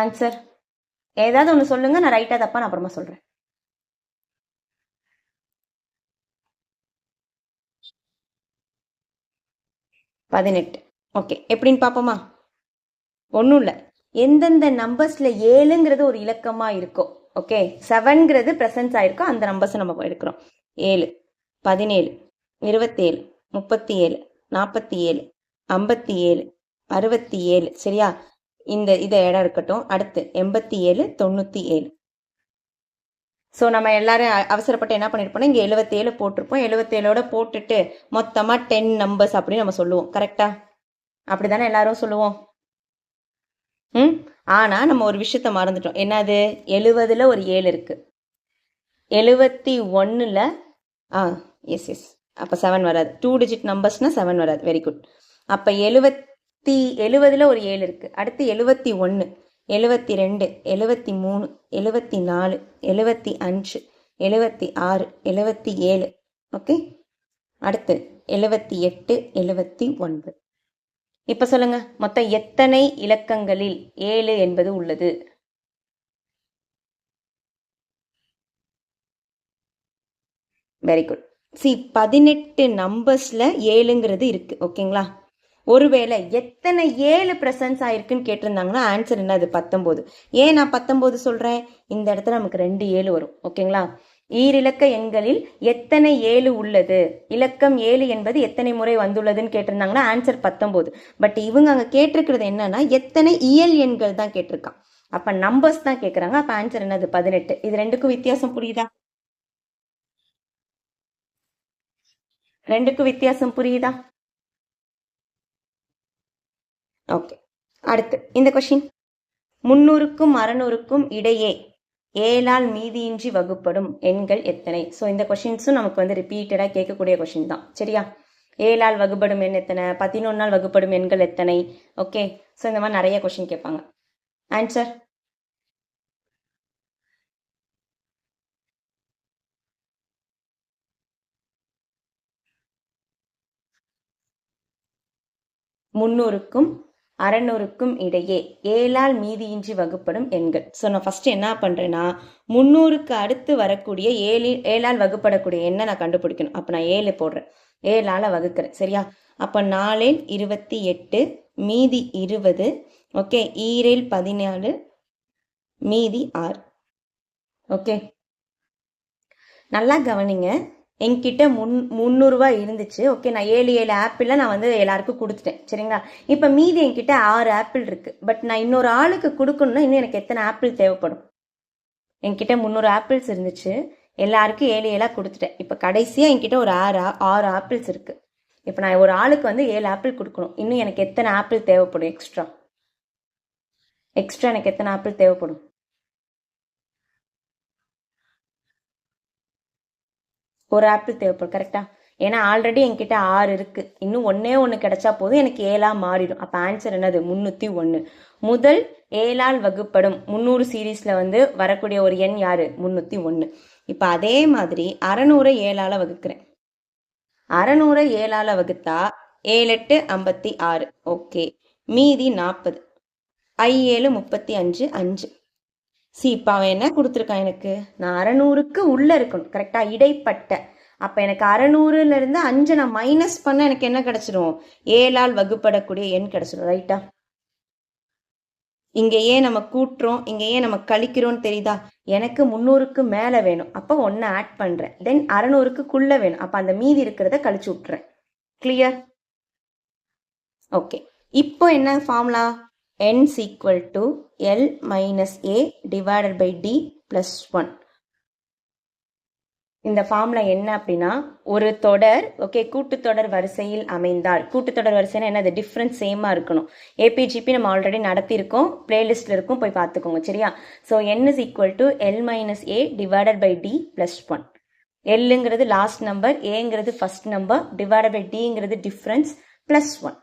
ஆன்சர் ஏதாவது ஒன்று சொல்லுங்க. நான் ரைட்டா தப்பா நான் அப்புறமா சொல்றேன். 18. ஓகே, எப்படின்னு பார்ப்போமா? ஒன்றும் இல்லை, எந்தெந்த நம்பர்ஸில் 7ங்கிறது ஒரு இலக்கமாக இருக்கோ, ஓகே 7ங்கிறது ப்ரெசன்ஸ் ஆயிருக்கோ அந்த நம்பர்ஸை நம்ம எடுக்கிறோம். 7 17 27 37 47 57 67. சரியா? இதை இடம் இருக்கட்டும். அடுத்து 87 97. ஸோ நம்ம எல்லாரும் அவசரப்பட்டு என்ன பண்ணியிருப்போம்னா இங்கே 77 போட்டிருப்போம். 77ஓட போட்டுட்டு மொத்தமாக 10 நம்பர்ஸ் அப்படின்னு நம்ம சொல்லுவோம். கரெக்டா? அப்படி தானே எல்லாரும் சொல்லுவோம். ஆனால் நம்ம ஒரு விஷயத்த மறந்துட்டோம். என்னது? 70ல் ஒரு 7 இருக்கு. 71ல் எஸ் அப்போ 7 வராது. 2 டிஜிட் நம்பர்ஸ்னால் 7 வராது. Very good. அப்போ 70ல் ஒரு 7 இருக்கு. அடுத்து 71 72 73 74 75 76 77. ஓகே, அடுத்து 78 79. இப்போ சொல்லுங்க, மொத்தம் எத்தனை இலக்கங்களில் 7 என்பது உள்ளது? Very good. 18 நம்பர்ஸ்ல 7ங்கிறது இருக்கு. ஓகேங்களா? ஒருவேளை எத்தனை 7 ப்ரெசன்ஸ் ஆயிருக்குன்னு கேட்டிருந்தாங்கன்னா ஆன்சர் என்ன? அது 19. ஏன் நான் 19 சொல்றேன்? இந்த இடத்துல நமக்கு 2 7 வரும். ஓகேங்களா? ஈரிலக்க எண்களில் எத்தனை 7 உள்ளது, இலக்கம் 7 என்பது எத்தனை முறை வந்துள்ளதுன்னு கேட்டிருந்தாங்கன்னா ஆன்சர் 19. பட் இவங்க அங்கே கேட்டிருக்கிறது என்னன்னா எத்தனை இயல் எண்கள் தான் கேட்டிருக்கான். அப்ப நம்பர்ஸ் தான் கேட்குறாங்க. அப்ப ஆன்சர் என்னது? 18. இது ரெண்டுக்கும் வித்தியாசம் புரியுதா? ரெண்டுக்கும் வித்தியாசம் புரியுதா? ஓகே, அடுத்து இந்த கொஸ்டின் 300க்கும் 600க்கும் இடையே 7ஆல் மீதியின்றி வகுப்படும் எண்கள் எத்தனை? ஸோ இந்த கொஸ்டின்ஸும் நமக்கு வந்து ரிப்பீட்டடாக கேட்கக்கூடிய கொஸ்டின் தான். சரியா? 7ஆல் வகுப்படும் எண் எத்தனை? 11ஆல் வகுப்படும் எண்கள் எத்தனை? ஓகே, ஸோ இந்த மாதிரி நிறைய கொஸ்டின் கேட்பாங்க. ஆன்சர் முன்னூறுக்கும் 600க்கும் இடையே 7ஆல் மீதியின்றி வகுப்படும் எண்கள். ஸோ நான் ஃபர்ஸ்ட் என்ன பண்றேன்னா 300க்கு அடுத்து வரக்கூடிய 7ஆல் வகுப்படக்கூடிய எண்ணை நான் கண்டுபிடிக்கணும். அப்போ நான் 7 போடுறேன், 7ஆல் வகுக்கிறேன். சரியா? அப்போ 4 28 மீதி 20. ஓகே, 7 14 மீதி 6. ஓகே, நல்லா கவனிங்க. என்கிட்ட 300 இருந்துச்சு. ஓகே, நான் 7 ஆப்பிள் நான் வந்து எல்லாருக்கும் கொடுத்துட்டேன். சரிங்களா? இப்போ மீதி என்கிட்ட 6 ஆப்பிள் இருக்கு. பட் நான் இன்னொரு ஆளுக்கு கொடுக்கணும்னா இன்னும் எனக்கு எத்தனை ஆப்பிள் தேவைப்படும்? என்கிட்ட 300 ஆப்பிள்ஸ் இருந்துச்சு, எல்லாருக்கும் 7 கொடுத்துட்டேன். இப்போ கடைசியா என்கிட்ட ஒரு 6 ஆப்பிள்ஸ் இருக்கு. இப்போ நான் ஒரு ஆளுக்கு வந்து 7 ஆப்பிள் கொடுக்கணும். இன்னும் எனக்கு எத்தனை ஆப்பிள் தேவைப்படும்? எக்ஸ்ட்ரா எனக்கு எத்தனை ஆப்பிள் தேவைப்படும்? ஒரு ஆப்பிள் தேவைப்படும். கரெக்டா? ஏன்னா ஆல்ரெடி என்கிட்ட 6 இருக்கு. இன்னும் ஒன்று கிடைச்சா போதும், எனக்கு 7ஆ மாறிடும். அப்போ ஆன்சர் என்னது? 301. முதல் 7ஆல் வகுப்படும் 300 சீரீஸ்ல வந்து வரக்கூடிய ஒரு எண் யாரு? 301. இப்போ அதே மாதிரி 600 7ஆல வகுக்கிறேன். 600 7ஆல வகுத்தா 7 8 56. ஓகே, மீதி 40. I7 35 5. இப்போ அவன் என்ன கொடுத்துருக்கான் எனக்கு, நான் 600க்கு உள்ளே இருக்கணும் கரெக்டாக, இடைப்பட்ட. அப்போ எனக்கு 600லேருந்து 5 நான் மைனஸ் பண்ண எனக்கு என்ன கிடச்சிரும், 7ஆல் வகுப்படக்கூடிய எண் கிடச்சிரும். ரைட்டா? இங்கே ஏன் நம்ம கூட்டுறோம், இங்கே ஏன் நம்ம கழிக்கிறோன்னு தெரியுதா? எனக்கு 300க்கு மேலே வேணும், அப்போ 1 ஆட் பண்ணுறேன். தென் 600க்குள்ளே வேணும், அப்போ அந்த மீதி இருக்கிறத கழிச்சு விட்டுறேன். கிளியர்? ஓகே. இப்போ என்ன formula? n is equal to L minus A divided by D plus 1. இந்த ஃபார்முலா என்ன அப்படின்னா, ஒரு தொடர் ஓகே கூட்டுத்தொடர் வரிசையில் அமைந்தால், கூட்டுத்தொடர் வரிசைனா என்னது, டிஃப்ரென்ஸ் சேமாக இருக்கணும். ஏபிஜிபி நம்ம ஆல்ரெடி நடத்தியிருக்கோம், பிளேலிஸ்ட்டில் இருக்கும், போய் பார்த்துக்கோங்க சரியா. So n is equal to L minus A divided by D plus 1. Lங்கிறது லாஸ்ட் நம்பர், ஏங்கிறது ஃபர்ஸ்ட் நம்பர், டிவைடட் பை டிங்கிறது டிஃப்ரென்ஸ், பிளஸ் 1.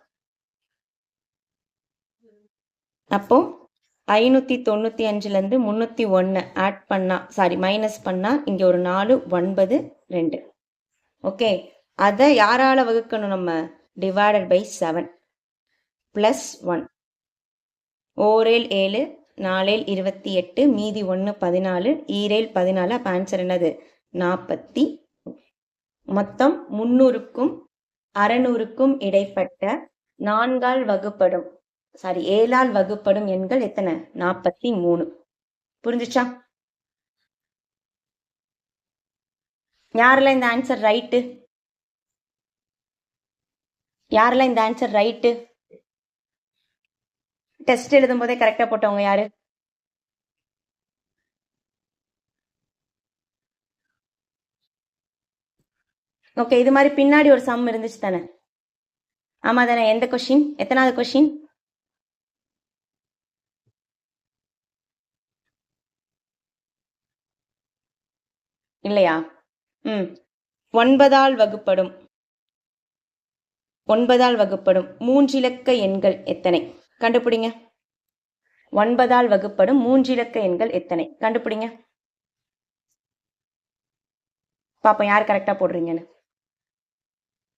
அப்போ 595லேருந்து 301 ஆட் பண்ணா, சாரி மைனஸ் பண்ணா, இங்கே ஒரு 4 9 2. ஓகே, அதை யாரால வகுக்கணும் நம்ம, டிவைடட் பை 7 பிளஸ் 1. 4 7 4 28, மீதி 1 14, 2 14. அப்போ ஆன்சர் என்னது, 40. மொத்தம் 300க்கும் 600க்கும் இடைப்பட்ட 4ஆல் வகுப்படும், சாரி 7ஆல் வகுப்படும் எண்கள் எத்தனை, 43. புரிஞ்சுச்சா? யாரெல்லாம் இந்த ஆன்சர் ரைட்டு, யாரெல்லாம் இந்த ஆன்சர் ரைட்டு, டெஸ்ட் எழுதும் போதே கரெக்டா போட்டவங்க யாரு? ஓகே, இது மாதிரி பின்னாடி ஒரு சம் இருந்துச்சு தானே? ஆமா தானே? எந்த கொஸ்டின், எத்தனாவது கொஸ்டின்? இல்லையா? 9ஆல் வகுப்படும், 9ஆல் வகுப்படும் 3 இலக்க எண்கள் எத்தனை, கண்டுபிடிங்க. 9ஆல் வகுப்படும் 3 இலக்க எண்கள் எத்தனை, கண்டுபிடிங்க. பாப்போம் யார் கரெக்டா போடுறீங்கன்னு.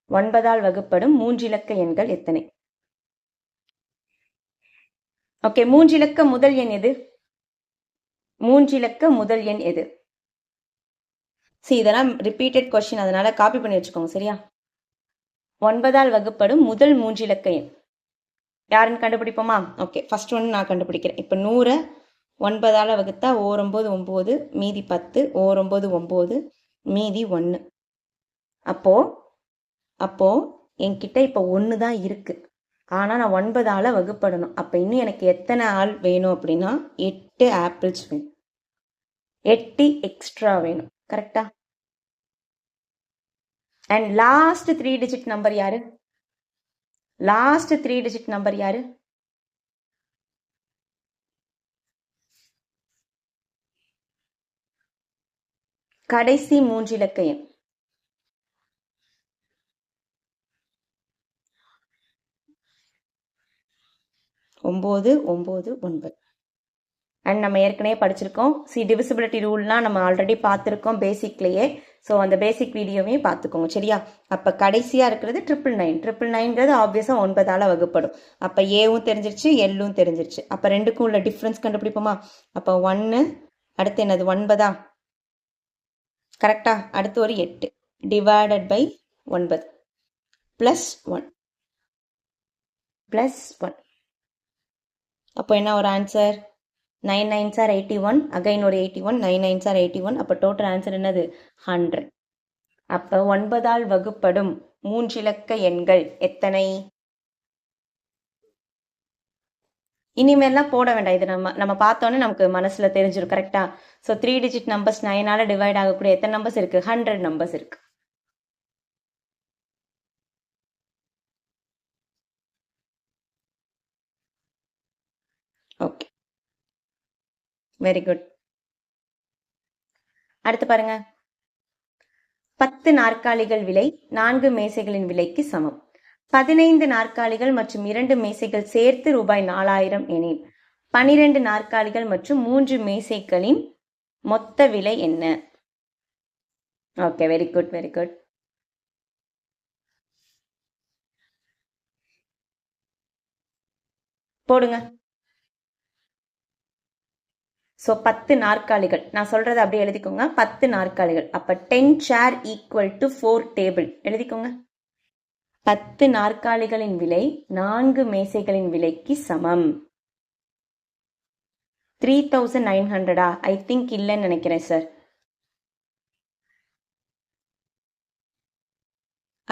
9ஆல் வகுப்படும் 3 இலக்க எண்கள் எத்தனை? ஓகே, 3 இலக்க முதல் எண் எது, 3 இலக்க முதல் எண் எது? இதெல்லாம் ரிப்பீட்டட் கொஸ்டின், அதனால காப்பி பண்ணி வச்சுக்கோங்க சரியா. 9ஆல் வகுப்படும் முதல் 3 இலக்க எண் யாருன்னு கண்டுபிடிப்போமா? ஓகே, ஃபர்ஸ்ட் ஒன்று நான் கண்டுபிடிக்கிறேன். இப்போ 100 9ஆல் வகுத்தா 9 9, மீதி 10, 9 9, மீதி 1. அப்போ என்கிட்ட இப்போ 1 தான் இருக்கு, ஆனால் நான் 9ஆல் வகுப்படணும். அப்போ இன்னும் எனக்கு எத்தனை ஆள் வேணும் அப்படின்னா 8 ஆப்பிள்ஸ் வேணும், 8 எக்ஸ்ட்ரா வேணும். கரெக்டா? அண்ட் லாஸ்ட் 3 டிஜிட் நம்பர் யாரு, லாஸ்ட் 3 டிஜிட் நம்பர் யாரு? கடைசி 3 இலக்க எண். ஒம்பது 9 9. அண்ட் நம்ம ஏற்கனவே படிச்சிருக்கோம், டிவிசிபிலிட்டி ரூல்லாம் நம்ம ஆல்ரெடி பார்த்துருக்கோம் பேசிக்லேயே. ஸோ அந்த பேசிக் வீடியோவையும் பார்த்துக்கோங்க சரியா. அப்போ கடைசியாக இருக்கிறது 999. 999ங்கிறது ஆப்வியஸாக 9ஆல் வகுப்படும். அப்போ ஏவும் தெரிஞ்சிருச்சு, எல்லும் தெரிஞ்சிருச்சு. அப்போ ரெண்டுக்கும் உள்ள டிஃப்ரென்ஸ் கண்டுபிடிப்போமா? அப்போ 1, அடுத்து என்னது 9ஆ, கரெக்டா? அடுத்து ஒரு 8 டிவைடட் பை 9 ப்ளஸ் 1 ப்ளஸ் 1. அப்போ என்ன ஒரு ஆன்சர், 9 9s are 81, அகைன் ஒரு 81, 9 9s are 81. அப்போ டோட்டல் ஆன்சர் என்னது, 100. அப்போ 9ஆல் வகுப்படும் 3 இலக்க எண்கள் எத்தனை? இனிமேல்லாம் போட வேண்டாம், இது நம்ம பார்த்தோன்னே நமக்கு மனசுல தெரிஞ்சிடும். கரெக்டா? ஸோ 3 டிஜிட் நம்பர்ஸ் 9ஆல் டிவைட் ஆகக்கூடிய எத்தனை நம்பர்ஸ் இருக்கு, 100 நம்பர்ஸ் இருக்கு. Okay, very good. அடுத்து பாருங்க, 10 நாற்காலிகள் விலை 4 மேசைகளின் விலைக்கு சமம். 15 நாற்காலிகள் மற்றும் 2 மேசைகள் சேர்த்து ரூபாய் 4000 எனில் 12 நாற்காலிகள் மற்றும் 3 மேசைகளின் மொத்த விலை என்ன? Okay, very good very good. போடுங்க. ஸோ 10 நாற்காலிகள். நான் சொல்கிறத அப்படியே எழுதிக்கோங்க. 10 நாற்காலிகள். அப்போ 10 சேர் ஈக்குவல் டு 4 டேபிள். எழுதிக்கோங்க. 10 நாற்காலிகளின் விலை 4 மேசைகளின் விலைக்கு சமம். 3900 ஐ திங்க் இல்லைன்னு நினைக்கிறேன் சார்.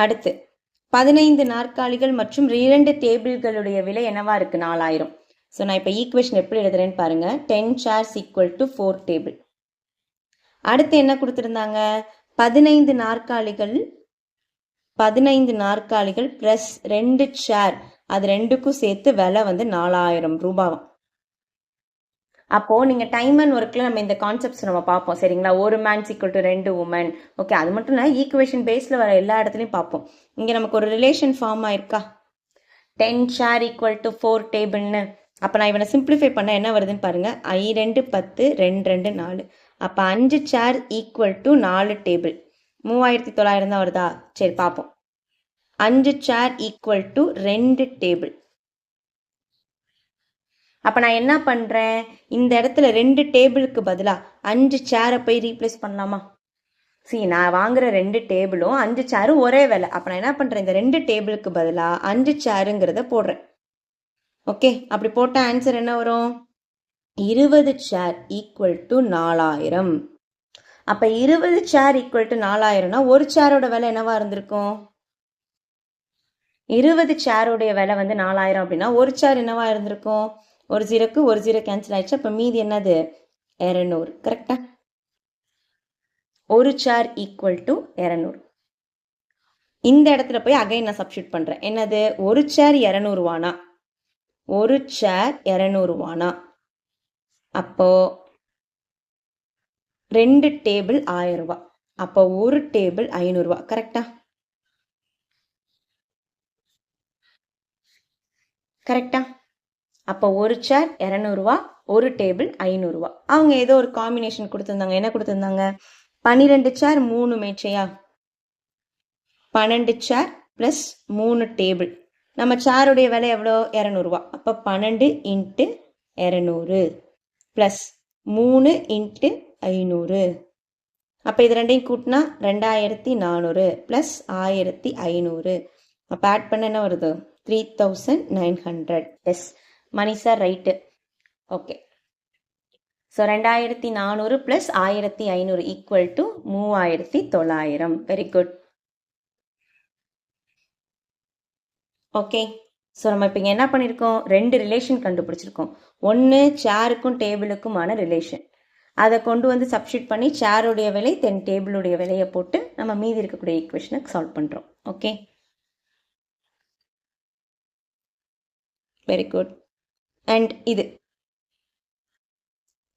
அடுத்து 15 நாற்காலிகள் மற்றும் 2 டேபிள்களுடைய விலை என்னவா இருக்கு? 4000. ஸோ நான் இப்போ ஈக்குவேஷன் எப்படி எழுதுறேன்னு பாருங்க. 10 சேர்ஸ் ஈக்குவல் டு 4 டேபிள். அடுத்து என்ன கொடுத்துருந்தாங்க? 15 நாற்காலிகள் ப்ளஸ் 2 சேர், அது ரெண்டுக்கும் சேர்த்து விலை வந்து 4000 ரூபாவும். அப்போ நீங்க டைம் அண்ட் ஒர்க்ல நம்ம இந்த கான்செப்ட்ஸ் நம்ம பார்ப்போம், சரிங்களா? ஒரு man's equal to 2 woman. Okay, அது மட்டும் இல்லை, ஈக்குவேஷன் பேஸ்ல வர எல்லா இடத்துலையும் பார்ப்போம். இங்க நமக்கு ஒரு ரிலேஷன் ஃபார்ம் ஆயிருக்கா? 10 சேர் ஈக்குவல் டு 4 டேபிள்னு. அப்போ நான் இவனை சிம்பிளிஃபை பண்ண என்ன வருதுன்னு பாருங்க. 2 10 2 2 4. அப்போ 5 சேர் ஈக்குவல் டு 4 டேபிள். 3900 தான் வருதா? சரி பார்ப்போம். 5 சேர் ஈக்குவல் டு 2 டேபிள். அப்போ நான் என்ன பண்ணுறேன்? இந்த இடத்துல 2 டேபிளுக்கு பதிலாக 5 சேரை போய் ரீப்ளேஸ் பண்ணலாமா? சரி, நான் வாங்குற 2 டேபிளும் 5 சேரும் ஒரே விலை. அப்போ நான் என்ன பண்ணுறேன்? இந்த 2 டேபிளுக்கு பதிலாக 5 சேருங்கிறத போடுறேன். ஓகே, அப்படி போட்ட ஆன்சர் என்ன வரும்? 20 சேர் ஈக்குவல் டு 4000. அப்போ 20 சேர் ஈக்குவல் டு 4000னா ஒரு சேரோட விலை என்னவா இருந்திருக்கும்? 20 சேருடைய விலை வந்து 4000 அப்படின்னா ஒரு சேர் என்னவா இருந்திருக்கும்? ஒரு 0க்கு ஒரு 0 கேன்சல் ஆயிடுச்சு. அப்போ மீதி என்னது? 200. கரெக்டா? ஒரு சேர் ஈக்குவல் டு 200. இந்த இடத்துல போய் அகைன் நான் சப்ஸ்டியூட் பண்றேன். என்னது? ஒரு சேர் 200 ரூபானா, ஒரு சேர் 200 ரூபானா, அப்போ 2 டேபிள் 1000 ரூபாய். அப்போ ஒரு டேபிள் 500 ரூபாய். கரெக்டா? கரெக்டா? அப்போ ஒரு சேர் 200 ரூபா, ஒரு டேபிள் 500 ரூபா. அவங்க ஏதோ ஒரு காம்பினேஷன் கொடுத்துருந்தாங்க. என்ன கொடுத்துருந்தாங்க? 12 சேர் 3 மேட்சையா, 12 சேர் பிளஸ் 3 டேபிள். நம்ம சேருடைய விலை எவ்வளோ? 200 ரூபா. அப்போ 12 இன்ட்டு 200 பிளஸ் 3 இன்ட்டு 500. அப்போ இது ரெண்டையும் கூட்டினா 2400 பிளஸ் 1500. அப்போ ஆட் பண்ண என்ன வருது? 3900. Yes money sir, right. Okay, so 2400 plus 1500 equal to 3900. Very good. Okay, so நம்ம இப்போ இங்கே என்ன பண்ணியிருக்கோம்? 2 ரிலேஷன் கண்டுபிடிச்சிருக்கோம். ஒன்று சேருக்கும் டேபிளுக்குமான ரிலேஷன். அதை கொண்டு வந்து சப்ஸ்டியூட் பண்ணி சேருடைய விலை தென் டேபிளுடைய விலையை போட்டு நம்ம மீதி இருக்கக்கூடிய ஈக்குவேஷனை சால்வ் பண்ணுறோம். Okay, very good. அண்ட்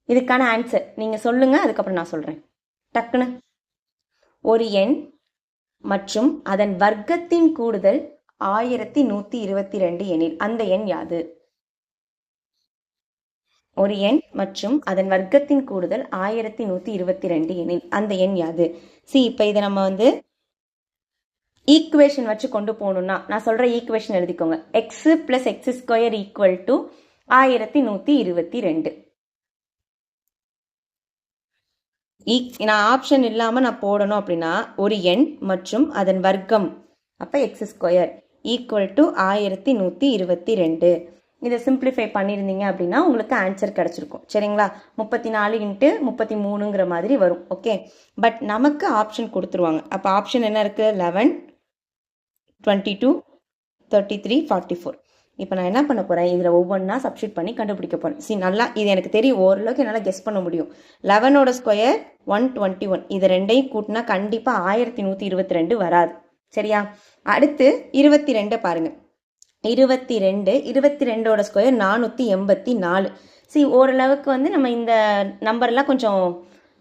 இதுக்கான ஆன்சர் நீங்கள் சொல்லுங்கள், அதுக்கப்புறம் நான் சொல்கிறேன். டக்குன்னு ஒரு எண் மற்றும் அதன் வர்க்கத்தின் கூடுதல் 1122 எனில் அந்த எண் யாது? ஒரு எண் மற்றும் அதன் வர்க்கத்தின் கூடுதல் 1122 எனில் அந்த எண் யாது? இப்போ இதை நம்ம வந்து ஈக்குவேஷன் வச்சு கொண்டு போகணும்னா நான் சொல்ற ஈக்குவேஷன் எழுதிக்கோங்க. X plus X square equal to 1122. நான் ஆப்ஷன் இல்லாம நான் போடணும் அப்படின்னா ஒரு எண் மற்றும் அதன் வர்க்கம், அப்ப எக்ஸ் ஸ்கொயர் ஈக்குவல் டு 1122. இதை சிம்பிளிஃபை பண்ணியிருந்தீங்க அப்படின்னா உங்களுக்கு ஆன்சர் கிடைச்சிருக்கும். சரிங்களா? 34 இன்ட்டு 33ங்கிற மாதிரி வரும். ஓகே, பட் நமக்கு ஆப்ஷன் கொடுத்துருவாங்க. அப்போ ஆப்ஷன் என்ன இருக்கு? 11, 22, 33, 44. இப்போ நான் என்ன பண்ண போகிறேன்? இதில் ஒவ்வொன்றா சப்ஸ்டியூட் பண்ணி கண்டுபிடிக்க போகிறேன். நல்லா இது எனக்கு தெரியும், ஓரளவுக்கு என்னால் கெஸ் பண்ண முடியும். 11ஓட ஸ்கொயர் 121. இது ரெண்டையும் கூட்டினா கண்டிப்பாக 1122 வராது. சரியா? அடுத்து 22 பாருங்க. 22ஓட ஸ்கொயர் 484. ஓரளவுக்கு வந்து நம்ம இந்த நம்பர்லாம் கொஞ்சம்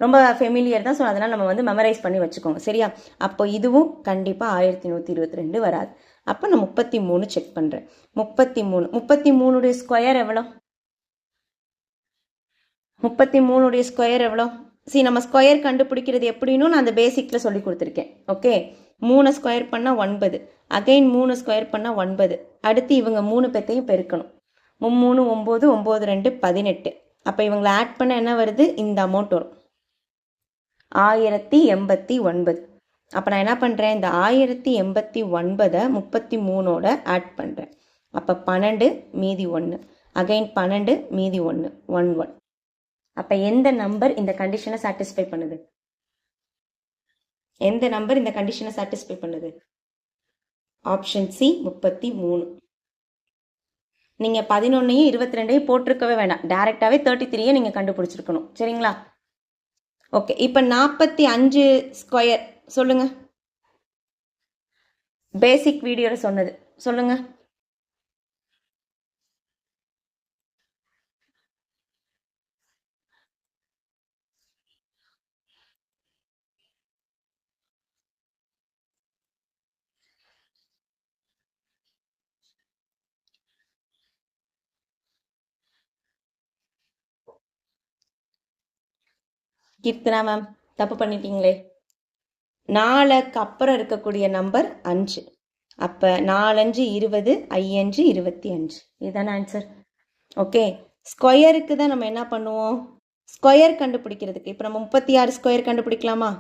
ரொம்ப ஃபெமிலியர் தான். ஸோ அதனால் நம்ம வந்து மெமரைஸ் பண்ணி வச்சுக்கோங்க. சரியா? அப்போ இதுவும் கண்டிப்பாக 1122 வராது. அப்போ நான் 33 செக் பண்ணுறேன். 33உடைய ஸ்கொயர் எவ்வளோ? 33உடைய ஸ்கொயர் எவ்வளோ? நம்ம ஸ்கொயர் கண்டுபிடிக்கிறது எப்படின்னு நான் அந்த பேசிக்கில் சொல்லி கொடுத்துருக்கேன். ஓகே, 3 ஸ்கொயர் பண்ணால் 9, அகைன் 3 ஸ்கொயர் பண்ணால் 9. அடுத்து இவங்க 3 பேத்தையும் பெருக்கணும். 3 9, 9 2 18. அப்போ இவங்களை ஆட் பண்ண என்ன வருது, இந்த அமௌண்ட் வரும் 1089. அப்போ நான் என்ன பண்ணுறேன், இந்த 1089 33ஓட ஆட் பண்ணுறேன். அப்போ 12 மீதி 1, அகைன் 12 மீதி 1, 11. அப்போ எந்த நம்பர் இந்த கண்டிஷனை சாட்டிஸ்ஃபை பண்ணுது, எந்த நம்பர் இந்த கண்டிஷனை சாட்டிஸ்ஃபை பண்ணுது? Option C 33. நீங்கள் 11ஐயும் 22ஐயும் போட்டிருக்கவே வேணாம், டைரெக்டாகவே 33ஐயும் நீங்கள் கண்டுபிடிச்சிருக்கணும். சரிங்களா? ஓகே, இப்போ 45 ஸ்கொயர் சொல்லுங்க. பேசிக் வீடியோவில் சொன்னது சொல்லுங்க. கீர்த்தனா மேம் தப்பு பண்ணிட்டீங்களே. 4க்கு அப்புறம் இருக்கக்கூடிய நம்பர் 5. அப்போ 4 5 20, 5 25. இதுதானே ஆன்சர். ஓகே, ஸ்கொயருக்கு தான் நம்ம என்ன பண்ணுவோம், ஸ்கொயர் கண்டுபிடிக்கிறதுக்கு இப்போ நம்ம 36 ஸ்கொயர் கண்டுபிடிக்கலாமா,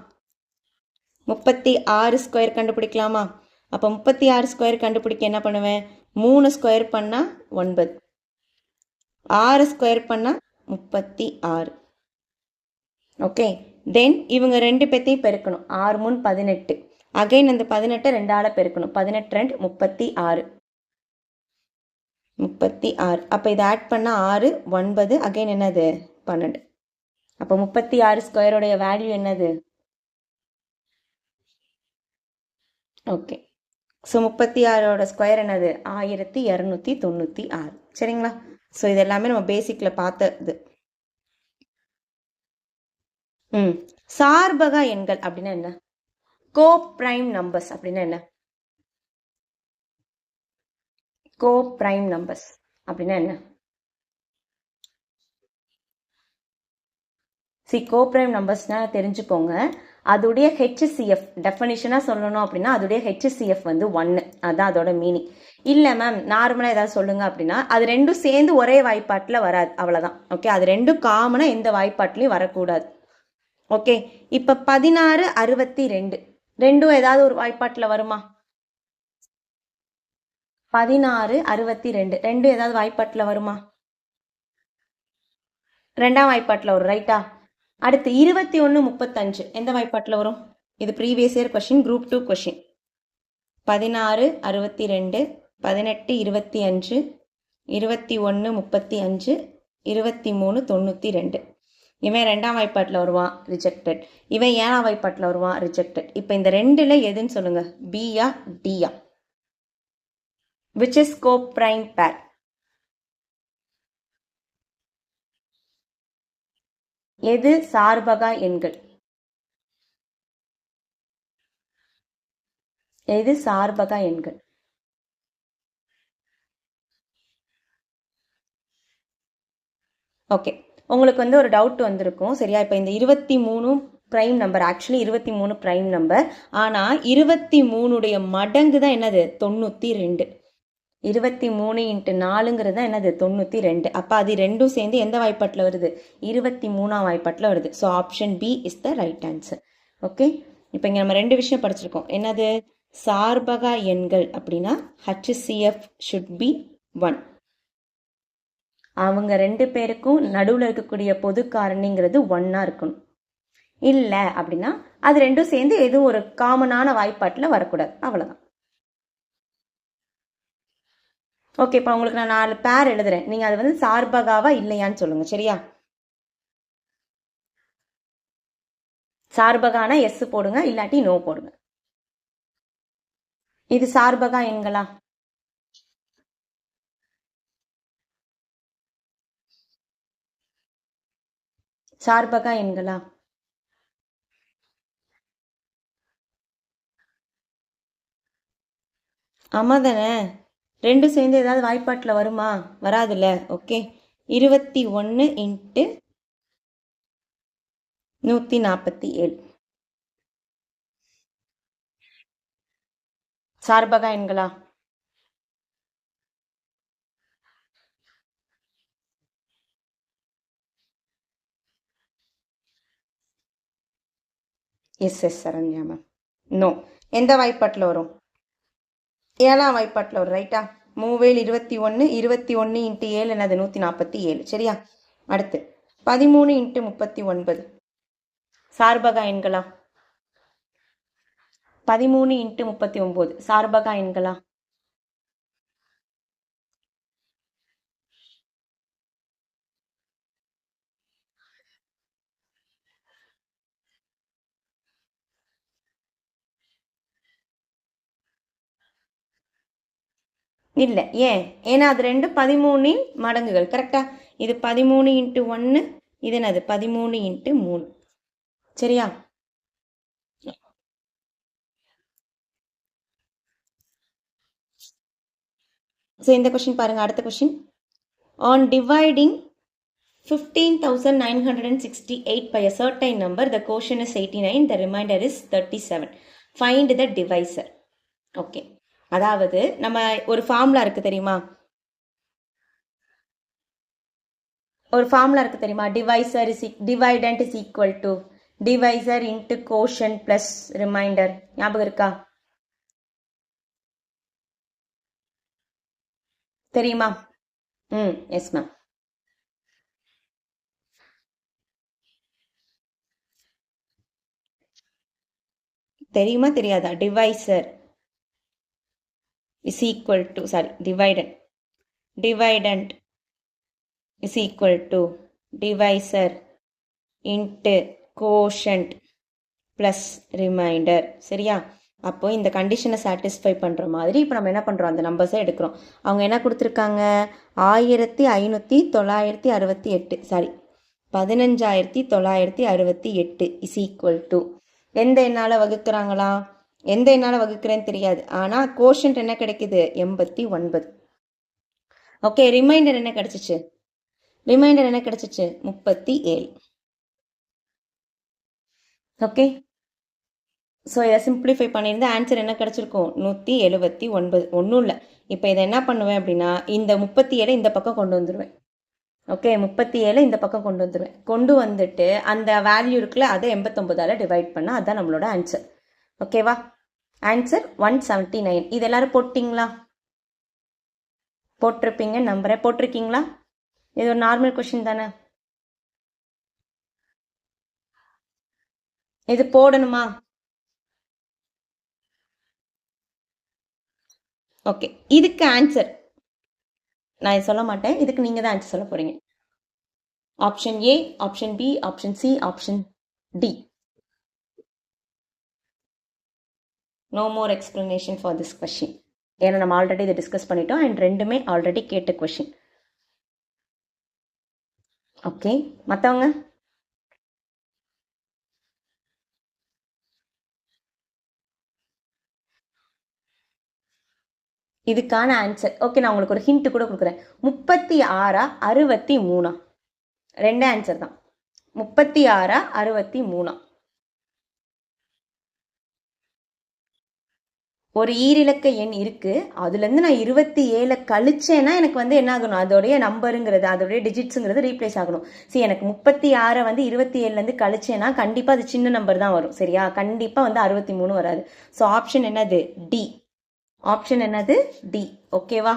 36 ஸ்கொயர் கண்டுபிடிக்கலாமா? அப்போ 36 ஸ்கொயர் கண்டுபிடிக்க என்ன பண்ணுவேன், 3 ஸ்கொயர் பண்ணால் 9, 6 ஸ்கொயர் பண்ணால் 36. ஓகே, தென் இவங்க 2 பேர்த்தையும் பெருக்கணும். 6 3 18, அகைன் அந்த 18 2ஆல் பெருக்கணும். 18 2 36, 36. அப்போ இதை ஆட் பண்ணால் 6 9, அகைன் என்னது 12. அப்போ 36 ஸ்கொயரோடைய வேல்யூ என்னது? ஓகே, ஸோ 36ஓட ஸ்கொயர் என்னது, 1296. சரிங்களா? ஸோ இது எல்லாமே நம்ம பேசிக்கில் பார்த்தது. சார்பகா எண்கள் அப்படின்னா என்ன, கோ பிரைம் நம்பர்ஸ் அப்படின்னா என்ன, கோ பிரைம் நம்பர்ஸ் அப்படின்னா என்ன? கோ பிரைம் நம்பர்ஸ்னா தெரிஞ்சுக்கோங்க, அதோடைய ஹெச்சிஎஃப் டெஃபனிஷனாக சொல்லணும் அப்படின்னா அதோடைய ஹெச்சிஎஃப் வந்து 1, அதுதான் அதோட மீனிங். இல்லை மேம் நார்மலாக ஏதாவது சொல்லுங்க அப்படின்னா அது ரெண்டும் சேர்ந்து ஒரே வாய்ப்பாட்டில் வராது, அவ்வளோதான். ஓகே, அது ரெண்டும் காமனாக எந்த வாய்ப்பாட்டிலையும் வரக்கூடாது. ஓகே, இப்போ 16 62 ரெண்டும் ஏதாவது ஒரு வாய்ப்பாட்டில் வருமா? 16 62 ரெண்டும் ஏதாவது வாய்ப்பாட்டில் வருமா? ரெண்டாம் வாய்ப்பாட்டில் வரும், ரைட்டா? அடுத்து 21 35 எந்த வாய்ப்பாட்டில் வரும்? இது previous year question, group 2 question. 16 62, 18 25, 21 35, 23 92. இவன் ரெண்டாம் வாய்ப்பாட்டில் வருவான், ரிஜெக்டட். இவன் ஏழாம் வாய்ப்பாட்டில் வருவான், ரிஜெக்டட். இப்போ இந்த ரெண்டுல எதுன்னு சொல்லுங்க, பியா டியா? விச் இஸ் கோ பிரைம் பேர்? எது சார்பகா எண்கள்? எது சார்பகா எண்கள்? ஓகே, உங்களுக்கு வந்து ஒரு டவுட் வந்திருக்கும், சரியா? இப்போ இந்த 23 prime number, actually 23 prime number, ஆனால் 23உடைய மடங்கு தான் என்னது, 92. 23 × 4ங்கிறது தான் என்னது, 92. அப்போ அது ரெண்டும் சேர்ந்து எந்த வாய்ப்பாட்டில் வருது, 23ஆம் வாய்ப்பாட்டில் வருது. So option B is the right answer. Okay, இப்போ இங்கே நம்ம 2 விஷயம் படிச்சிருக்கோம். என்னது, சார்பகா எண்கள் அப்படின்னா ஹச்சிஎஃப் ஷுட் பி 1. அவங்க 2 பேருக்கும் நடுவில் இருக்கக்கூடிய பொது காரணிங்கிறது 1ஆ இருக்கணும். இல்லை அப்படின்னா அது ரெண்டும் சேர்ந்து எதுவும் ஒரு காமனான வாய்ப்பாட்டில் வரக்கூடாது, அவ்வளோதான். ஓகே, இப்போ உங்களுக்கு நான் 4 பேர் எழுதுறேன், நீங்கள் அது வந்து சார்பகாவா இல்லையான்னு சொல்லுங்க, சரியா? சார்பகானா எஸ் போடுங்க, இல்லாட்டி நோ போடுங்க. இது சார்பகா எண்களா? சார்பகா எண்களா? ஆமா தானே, ரெண்டும் சேர்ந்து ஏதாவது வாய்ப்பாட்டில் வருமா, வராதுல்ல. ஓகே, 21 × 147 சார்பகா எண்களா? Yes yes Saranya ma'am. No. எந்த வாய்ப்பாட்டில் வரும்? 7ஆம் வாய்ப்பாட்டில் வரும். ரைட்டா? மூவேல் 21, 21 இன்ட்டு 7 என்னது 147. சரியா? அடுத்து 13 இன்ட்டு 39 சார்பகா எண்களா? 13 இன்ட்டு 39 சார்பகா எண்களா? இல்லை. ஏன்? ஏன்னா அது ரெண்டு 13இன் மடங்குகள். கரெக்டா? இது 13 இன்ட்டு 1, இது என்னது 13 இன்ட்டு 3. சரியா? ஸோ இந்த கொஸ்டின் பாருங்க. அடுத்த question. On dividing 15,968 by a certain number, the quotient is 89, the remainder is 37. Find the divisor. Okay. அதாவது நம்ம ஒரு ஃபார்முலா இருக்கு தெரியுமா? ஒரு ஃபார்முலா இருக்கு தெரியுமா? Dividend is equal to divisor into quotient plus reminder. ஞாபகம் இருக்கா? தெரியுமா? Yes ma'am. தெரியுமா தெரியாதா? Divisor is equal to dividend is equal to divisor into quotient plus remainder. சரியா? அப்போ இந்த கண்டிஷனை சாட்டிஸ்ஃபை பண்ணுற மாதிரி இப்போ நம்ம என்ன பண்ணுறோம்? அந்த நம்பர்ஸை எடுக்கிறோம். அவங்க என்ன கொடுத்துருக்காங்க? 15,968 சாரி 15,968 இஸ் ஈக்குவல் டு எந்த எண்ணால் வகுக்கிறாங்களா? எந்த எண்ணால் வகுக்கிறேன்னு தெரியாது. ஆனால் கோஷன்ட் என்ன கிடைக்குது? 89. ஓகே. ரிமைண்டர் என்ன கிடைச்சிச்சு? ரிமைண்டர் என்ன கிடைச்சிச்சு? 37. ஓகே. ஸோ இதை சிம்பிளிஃபை பண்ணியிருந்த ஆன்சர் என்ன கிடைச்சிருக்கும்? 179. ஒன்றும் இல்லை. இப்போ இதை என்ன பண்ணுவேன் அப்படின்னா, இந்த 37 இந்த பக்கம் கொண்டு வந்துடுவேன். ஓகே. 37 இந்த பக்கம் கொண்டு வந்துடுவேன். கொண்டு வந்துட்டு அந்த வேல்யூ இருக்குல்ல, அதை 89ஆல் டிவைட் பண்ணால் அதுதான் நம்மளோட ஆன்சர். ஓகேவா? ஆன்சர் 179. இது எல்லாரும் போட்டிங்களா? போட்டிருப்பீங்க நம்புறேன். போட்டிருக்கீங்களா? இது ஒரு நார்மல் கொஸ்டின் தானே? இது போடணுமா? ஓகே. இதுக்கு ஆன்சர் நான் சொல்ல மாட்டேன். இதுக்கு நீங்கள் தான் ஆன்சர் சொல்ல போகிறீங்க. Option A, option B, option C, option D. No more explanation for this question. ஏன்னா நம்ம ஆல்ரெடி இதை டிஸ்கஸ் பண்ணிட்டோம் அண்ட் ரெண்டுமே ஆல்ரெடி கேட்ட கொஸ்டின். ஓகே. மற்றவங்க? இதுக்கான ஆன்சர் ஓகே. நான் உங்களுக்கு ஒரு ஹிண்ட் கூட கொடுக்குறேன். 36 63 ரெண்டு ஆன்சர் தான். 36 63 ஒரு ஈரிலக்க எண் இருக்கு. அதுலேருந்து நான் 27 கழிச்சேன்னா எனக்கு வந்து என்ன ஆகணும்? அதோடைய நம்பருங்கிறது, அதோடைய டிஜிட்ஸுங்கிறது ரீப்ளேஸ் ஆகணும். சரி, எனக்கு 36 வந்து 27லேருந்து கழிச்சேன்னா கண்டிப்பாக அது சின்ன நம்பர் தான் வரும். சரியா? கண்டிப்பாக வந்து 63 வராது. ஸோ ஆப்ஷன் என்னது? டி. ஆப்ஷன் என்னது? டி. ஓகேவா?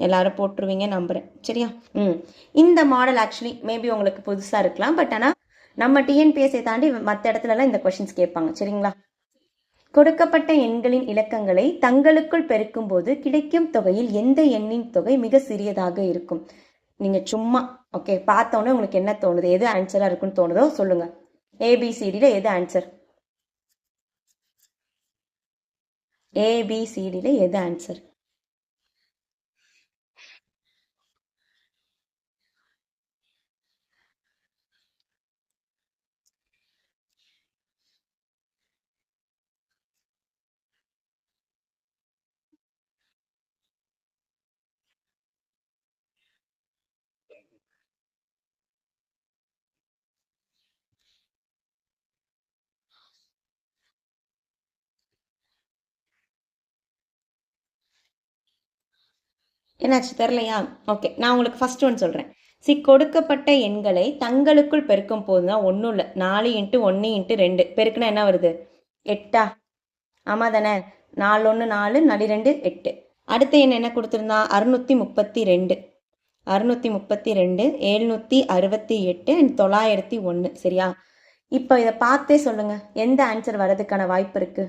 எல்லாரும் போட்டுருவீங்க நம்புறேன். சரியா? இந்த மாடல் ஆக்சுவலி மேபி உங்களுக்கு புதுசாக இருக்கலாம். பட் ஆனால் நம்ம டிஎன்பிஎஸ்ஐ தாண்டி மற்ற இடத்துலலாம் இந்த கொஷின்ஸ் கேட்பாங்க. சரிங்களா? கொடுக்கப்பட்ட எண்களின் இலக்கங்களை தங்களுக்குள் பெருக்கும் போது கிடைக்கும் தொகையில் எந்த எண்ணின் தொகை மிக சிறியதாக இருக்கும்? நீங்க சும்மா ஓகே பார்த்தோன்னே உங்களுக்கு என்ன தோணுது? எது ஆன்சரா இருக்குன்னு தோணுதோ சொல்லுங்க. ஏபிசிடியில் எது ஆன்சர்? ஏபிசிடியில் எது ஆன்சர்? என்னாச்சு தெரியலையா? ஓகே, நான் உங்களுக்கு ஃபர்ஸ்ட் ஒன் சொல்கிறேன். கொடுக்கப்பட்ட எண்களை தங்களுக்குள் பெருக்கும் போது தான் ஒன்றும் இல்லை, 4 × 1 × 2 பெருக்குனா என்ன வருது? 8. ஆமாம் தானே? 4 1 4, 4 2 8. அடுத்த எண் என்ன கொடுத்துருந்தா? 632. 632, 768 அண்ட் 901. சரியா? இப்போ இதை பார்த்தே சொல்லுங்க, எந்த ஆன்சர் வர்றதுக்கான வாய்ப்பு இருக்கு?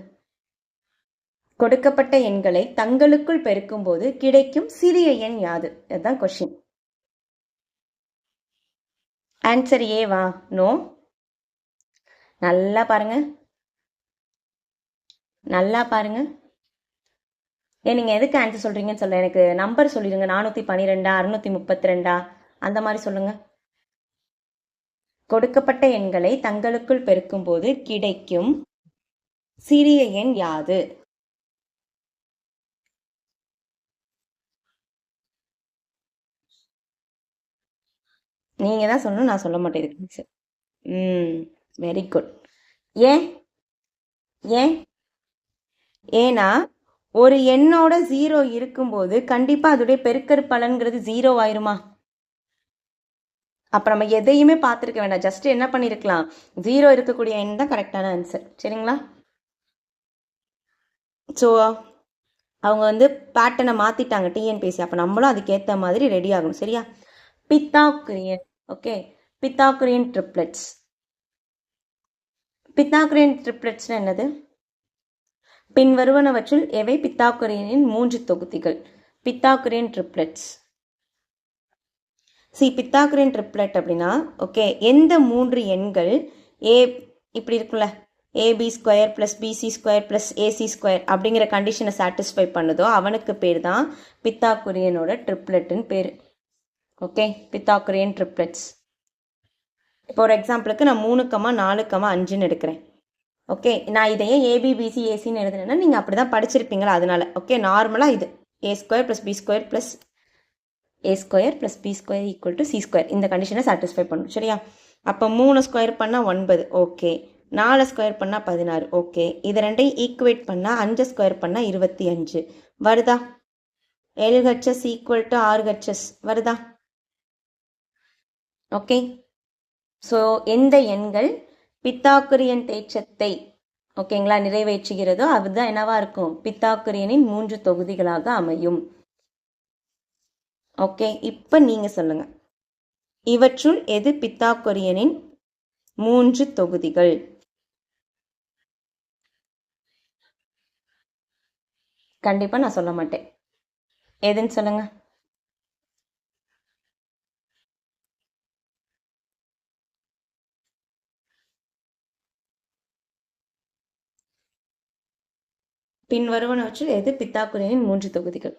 கொடுக்கப்பட்ட எண்களை தங்களுக்குள் பெருக்கும் போது கிடைக்கும் சிறிய எண் யாது? இதுதான் கொஸ்டின். ஆன்சர் ஏவா? நோ. நல்லா பாருங்க, நல்லா பாருங்க. நீங்க எதுக்கு ஆன்சர் சொல்றீங்கன்னு சொல்ல, எனக்கு நம்பர் சொல்லிடுங்க. 412, 632 அந்த மாதிரி சொல்லுங்க. கொடுக்கப்பட்ட எண்களை தங்களுக்குள் பெருக்கும் போது கிடைக்கும் சிறிய எண் யாது? நீங்க தான் சொல்லணும், நான் சொல்ல மாட்டேன் இதுக்கு. Very good. ஏன் ஏன் ஏன்னா ஒரு எண்ணோட 0 இருக்கும்போது கண்டிப்பா அதோடைய பெருக்கற் பலன்கிறது 0 ஆயிருமா? அப்ப நம்ம எதையுமே பார்த்துருக்க வேண்டாம், ஜஸ்ட் என்ன பண்ணிருக்கலாம், 0 இருக்கக்கூடிய எண் தான் கரெக்டான ஆன்சர். சரிங்களா? ஸோ அவங்க வந்து பேட்டர்னை மாத்திட்டாங்க டிஎன்பிஎஸ்சி. அப்போ நம்மளும் அதுக்கேற்ற மாதிரி ரெடி ஆகணும். சரியா? பித்தாகுரியன். Okay, Pythagorean triplets. பித்தாகுரியன் ட்ரிப்ளெட்ஸ்னா என்னது? பின் வருவனவற்றில் எவை பித்தாகுரியனின் 3 தொகுதிகள்? Pythagorean triplets. பித்தாகுரியன் ட்ரிப்ளெட் அப்படின்னா, ஓகே, எந்த 3 எண்கள் ஏ இப்படி இருக்குல்ல, AB square plus BC square plus AC square அப்படிங்கிற கண்டிஷனை சாட்டிஸ்ஃபை பண்ணுதோ அவனுக்கு பேர் தான் பித்தாகுரியனோட ட்ரிப்ளெட்டுன்னு பேர். Okay, Pythagorean triplets. இப்போ ஒரு எக்ஸாம்பிளுக்கு நான் 3, 4, 5ன்னு எடுக்கிறேன். ஓகே, நான் இதையே ஏபிபிசி ஏசின்னு எழுதுனேன்னா நீங்கள் அப்படி தான் படிச்சிருப்பீங்களா, அதனால. ஓகே, நார்மலாக இது A square plus B square plus A square plus B square equal to C square, இந்த கண்டிஷனை சாட்டிஸ்ஃபை பண்ணும். சரியா? அப்போ 3 ஸ்கொயர் பண்ணால் 9. ஓகே, 4 ஸ்கொயர் பண்ணால் 16. ஓகே, இது ரெண்டையும் ஈக்குவேட் பண்ணால் 5 ஸ்கொயர் பண்ணால் 25 வருதா? LHS ஈக்குவல் டு RHS வருதா? ஓகே, ஸோ எந்த எண்கள் பித்தாகுரியன் தேற்றத்தை ஓகேங்களா நிறைவேற்றுகிறதோ அதுதான் என்னவா இருக்கும்? பித்தாகுரியனின் 3 தொகுதிகளாக அமையும். ஓகே, இப்போ நீங்க சொல்லுங்க, இவற்றுள் எது பித்தாகுரியனின் 3 தொகுதிகள்? கண்டிப்பா நான் சொல்ல மாட்டேன். எதுன்னு சொல்லுங்க. பின் வருவனவற்றில் எது பித்தாகுரியனின் 3 தொகுதிகள்?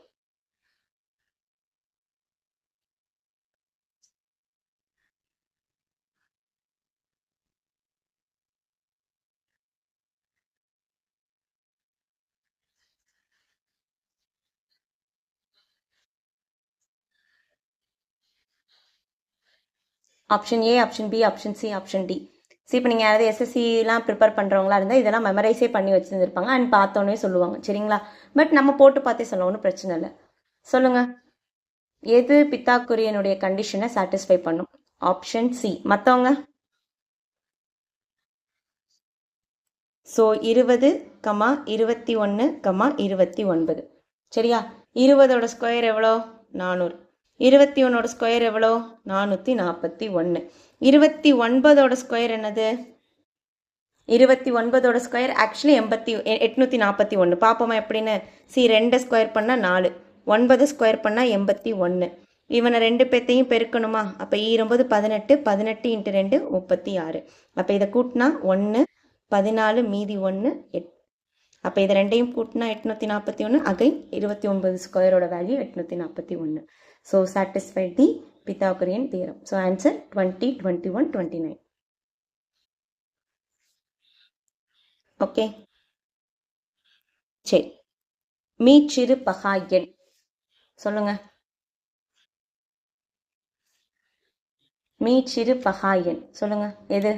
Option A, option B, option C, option D. இப்போ நீங்கள் யாராவது எஸ்எஸ்சிலாம் ப்ரிப்பேர் பண்ணுறவங்களா இருந்தால் இதெல்லாம் மெமரைஸே பண்ணி வச்சுருந்துருப்பாங்க அண்ட் பார்த்தோன்னே சொல்லுவாங்க. சரிங்களா? பட் நம்ம போட்டு பார்த்தே சொல்ல ஒன்றும் பிரச்சனை இல்லை. சொல்லுங்க, எது பித்தாகுரியனுடைய கண்டிஷனை சாட்டிஸ்ஃபை பண்ணும்? Option C. மற்றவங்க? ஸோ 20, 21, 29. சரியா? 20ஓட ஸ்கொயர் எவ்வளோ? 400. 21ஓட ஸ்கொயர் எவ்வளோ? 441. 29ஓட ஸ்கொயர் என்னது? 29ஓட ஸ்கொயர் ஆக்சுவலி 841. பார்ப்போமா எப்படின்னு? 2 ஸ்கொயர் பண்ணால் 4, 9 ஸ்கொயர் பண்ணால் 81. இவனை 2 பேர்த்தையும் பெருக்கணுமா? அப்போ 9 18, 18 × 2 36. அப்போ இதை கூட்டினா 1, 14 மீதி 1 8. அப்போ இதை ரெண்டையும் கூட்டினா 841. அகைன் 29 ஸ்கொயரோட value 841. So satisfied the Pythagorean theorem. So answer 20, 21, 29. Okay, சரி. மீச்சிறு பகா எண் சொல்லுங்க. மீச்சிறு பகா எண் சொல்லுங்க, எது?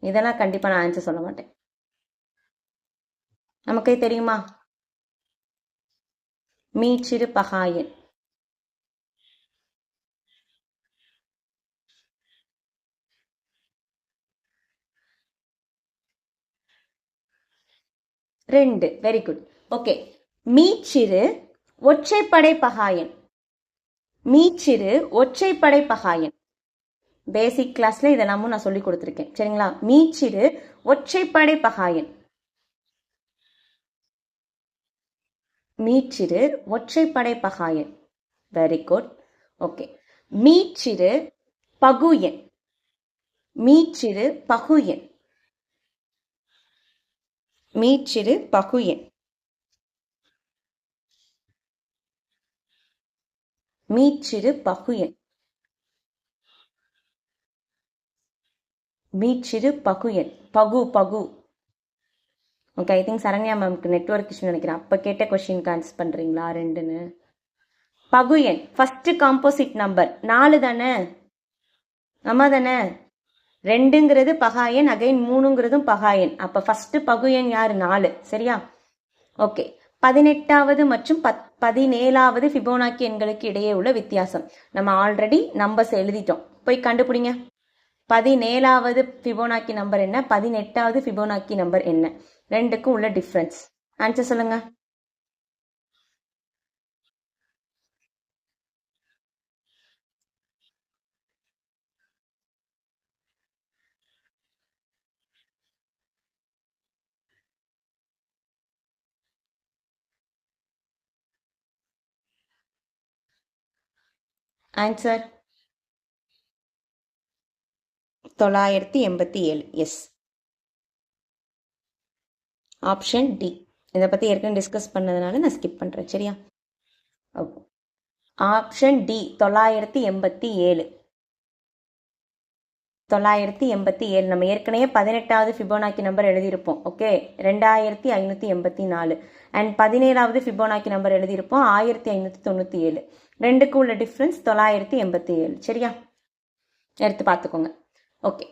இதெல்லாம் கண்டிப்பா நான் ஆன்சர் சொல்ல மாட்டேன். நமக்கே தெரியுமா? மீச்சிறு பகா எண் 2. Very good. ஓகே. மீச்சிறு ஒற்றைப்படை பகாயன். மீச்சிறு ஒற்றைப்படை பகாயன். பேசிக் கிளாஸ்ல இதெல்லாமும் நான் சொல்லி கொடுத்துருக்கேன். சரிங்களா? மீச்சிறு ஒற்றைப்படை பகாயன். மீச்சிறு ஒற்றைப்படை பகாயன். Very good. ஓகே. மீச்சிறு பகுயன். மீச்சிறு பகுயன். மீச்சிறு பகுயன். மீச்சிறு பகுயன். மீச்சிறு பகுயன். பகு பகு. ஓகே. ஐ திங்க் சரண்யா மேம்க்கு நெட்வொர்க் இஷ்யூ நினைக்கிறேன். அப்போ கேட்ட கொஸ்டினுக்கு ஆன்சர் பண்ணுறீங்களா? 2ன்னு. பகுயன் ஃபர்ஸ்ட் காம்போசிட் நம்பர் 4 தானே? ஆமா தானே? 2ங்கிறது பகாயன், அகைன் 3ங்கிறதும் பகாயன். அப்போ ஃபர்ஸ்ட் பகுயன் யாரு? 4. சரியா? ஓகே. 18வது மற்றும் 17வது ஃபிபோனாக்கி எண்களுக்கு இடையே உள்ள வித்தியாசம். நம்ம ஆல்ரெடி நம்பர்ஸ் எழுதிட்டோம். போய் கண்டுபிடிங்க. 17வது ஃபிபோனாக்கி நம்பர் என்ன? 18வது ஃபிபோனாக்கி நம்பர் என்ன? 2க்கும் உள்ள டிஃபரன்ஸ். ஆன்சர் சொல்லுங்க. ஆன்சர் 987. எஸ். Option D. இதை பற்றி ஏற்கனவே டிஸ்கஸ் பண்ணதுனால நான் ஸ்கிப் பண்ணுறேன். சரியா? ஓகே. Option D 987. 987. நம்ம ஏற்கனவே 18வது ஃபிபோனாக்கி நம்பர் எழுதியிருப்போம். ஓகே. 2584. அண்ட் 17வது ஃபிபோனாக்கி நம்பர் எழுதியிருப்போம் 1597. 2க்கும் உள்ள டிஃப்ரென்ஸ் 987. சரியா? எடுத்து பார்த்துக்கோங்க. ஓகே.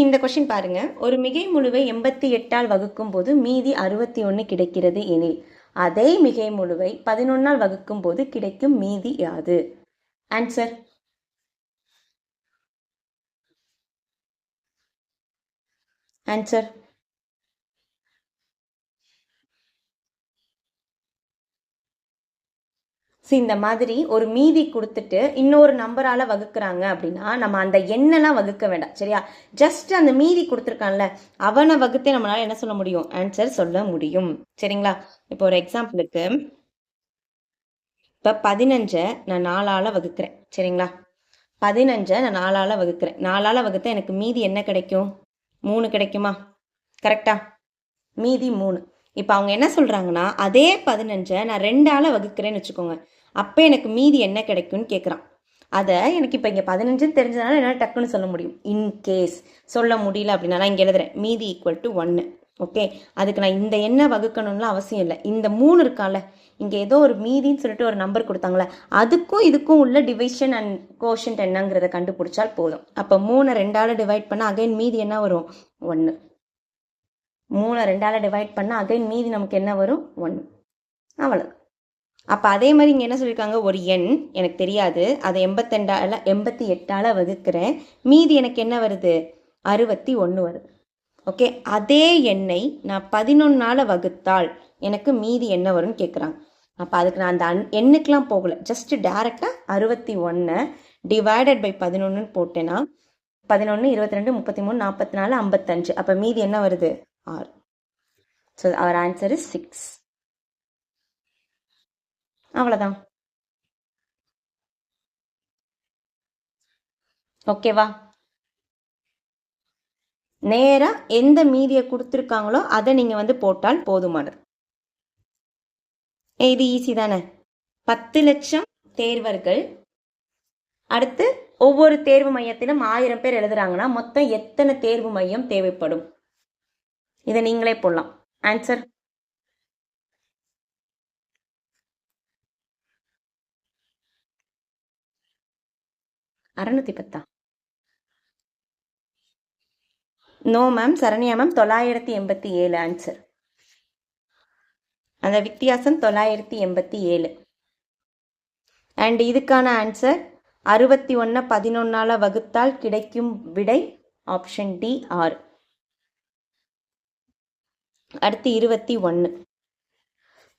இந்த கொஸ்டின் பாருங்க. ஒரு மிகை முழுவை 88ஆல் வகுக்கும் போது மீதி 61 கிடைக்கிறது எனில் அதே மிகை முழுவை 11ஆல் வகுக்கும் போது கிடைக்கும் மீதி யாது? ஆன்சர். ஆன்சர். இந்த மாதிரி ஒரு மீதி கொடுத்துட்டு இன்னொரு நம்பரால வகுக்கிறாங்க அப்படின்னா நம்ம அந்த எண்ணெல்லாம் வகுக்க வேண்டாம். சரியா? ஜஸ்ட் அந்த மீதி கொடுத்துருக்கான்ல அவனை வகுத்தே நம்மளால என்ன சொல்ல முடியும்? ஆன்சர் சொல்ல முடியும். சரிங்களா? இப்போ ஒரு எக்ஸாம்பிளுக்கு இப்போ 15 நான் 4ஆல வகுக்கிறேன். சரிங்களா? 15 நான் 4ஆல வகுக்கிறேன். 4ஆல வகுத்தா எனக்கு மீதி என்ன கிடைக்கும்? 3 கிடைக்குமா? கரெக்டா? மீதி 3. இப்போ அவங்க என்ன சொல்றாங்கன்னா அதே 15 நான் 2ஆல வகுக்கிறேன்னு வச்சுக்கோங்க. அப்போ எனக்கு மீதி என்ன கிடைக்கும்னு கேட்குறான். அதை எனக்கு இப்போ இங்கே 15ன்னு தெரிஞ்சதுனால என்னால் டக்குன்னு சொல்ல முடியும். இன்கேஸ் சொல்ல முடியல அப்படின்னா நான் இங்கே எழுதுறேன் மீதி ஈக்குவல் டு 1. ஓகே. அதுக்கு நான் இந்த எண்ணை வகுக்கணும்லாம் அவசியம் இல்லை. இந்த 3 இருக்கால இங்கே ஏதோ ஒரு மீதின்னு சொல்லிட்டு ஒரு நம்பர் கொடுத்தாங்களே அதுக்கும் இதுக்கும் உள்ள டிவிஷன் அண்ட் கோஷன்ட் என்னங்கிறத கண்டுபிடிச்சால் போதும். அப்போ 3 2ஆல டிவைட் பண்ணால் அகைன் மீதி என்ன வரும்? 1. 3 2ஆல டிவைட் பண்ணால் அகைன் மீதி நமக்கு என்ன வரும்? 1. அவ்வளோ. அப்போ அதே மாதிரி இங்கே என்ன சொல்லியிருக்காங்க? ஒரு எண் எனக்கு தெரியாது, அதை 88ஆல் வகுக்கிறேன். மீதி எனக்கு என்ன வருது? 61 வருது. ஓகே. அதே எண்ணை நான் 11ஆல் வகுத்தால் எனக்கு மீதி என்ன வரும்னு கேட்குறாங்க. அப்போ அதுக்கு நான் அந்த எண்ணுக்கெலாம் போகலை. ஜஸ்ட் டேரெக்டாக 61 டிவைடட் பை 11 போட்டேன்னா 11 22 33 44 55. அப்போ மீதி என்ன வருது? 6. So our answer is 6. அவ்வளோதான். ஓகேவா? நேரா எந்த மீதியை கொடுத்துருக்காங்களோ அதை நீங்கள் போட்டால் போதுமானது. இது ஈஸி தானே? 10 லட்சம் தேர்வர்கள் அடுத்து ஒவ்வொரு தேர்வு மையத்திலும் 1000 பேர் எழுதுறாங்கன்னா மொத்தம் எத்தனை தேர்வு மையம் தேவைப்படும்? இதை நீங்களே போடலாம். ஆன்சர். அறுநூத்தி 10. No ma'am. Saranya ma'am 987 answer. அந்த வித்தியாசம் 987. அண்ட் இதுக்கான ஆன்சர் 61 11ஆல் வகுத்தால் கிடைக்கும் விடை ஆப்ஷன் டி 6. அடுத்து 21.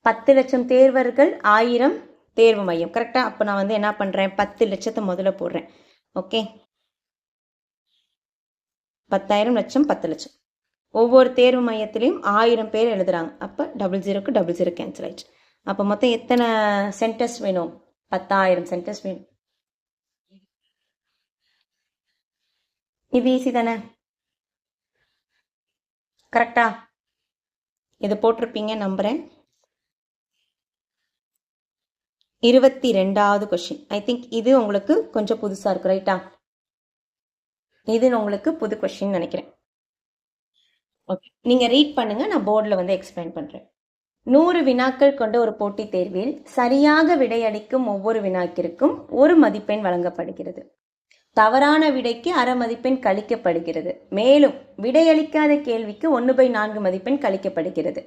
10 லட்சம் தேர்வர்கள் 1000 தேர்வு மையம். கரெக்டா? அப்போ நான் வந்து என்ன பண்றேன், 10 லட்சத்தை முதல்ல போடுறேன். ஓகே, 10,000 லட்சம் 10 லட்சம். ஒவ்வொரு தேர்வு மையத்திலையும் 1000 பேர் எழுதுறாங்க. அப்போ 00க்கு 00 கேன்சல் ஆயிடுச்சு. அப்போ மொத்தம் எத்தனை சென்டர்ஸ் வேணும்? 10,000 சென்டர்ஸ் வேணும். இது ஈஸி தானே? கரெக்டா? இது போட்டிருப்பீங்க நம்புறேன். 22வது கொஸ்டின். ஐ திங்க் இது உங்களுக்கு கொஞ்சம் புதுசா இருக்கு, ரைட்டா? இது உங்களுக்கு புது கொஸ்டின் நினைக்கிறேன். ஓகே, நீங்க ரீட் பண்ணுங்க, நான் போர்டில் வந்து எக்ஸ்பிளைன் பண்றேன். 100 வினாக்கள் கொண்ட ஒரு போட்டித் தேர்வில் சரியாக விடையளிக்கும் ஒவ்வொரு வினாக்கிற்கும் 1 மதிப்பெண் வழங்கப்படுகிறது. தவறான விடைக்கு அரை மதிப்பெண் கழிக்கப்படுகிறது. மேலும் விடையளிக்காத கேள்விக்கு 1/4 மதிப்பெண் கழிக்கப்படுகிறது.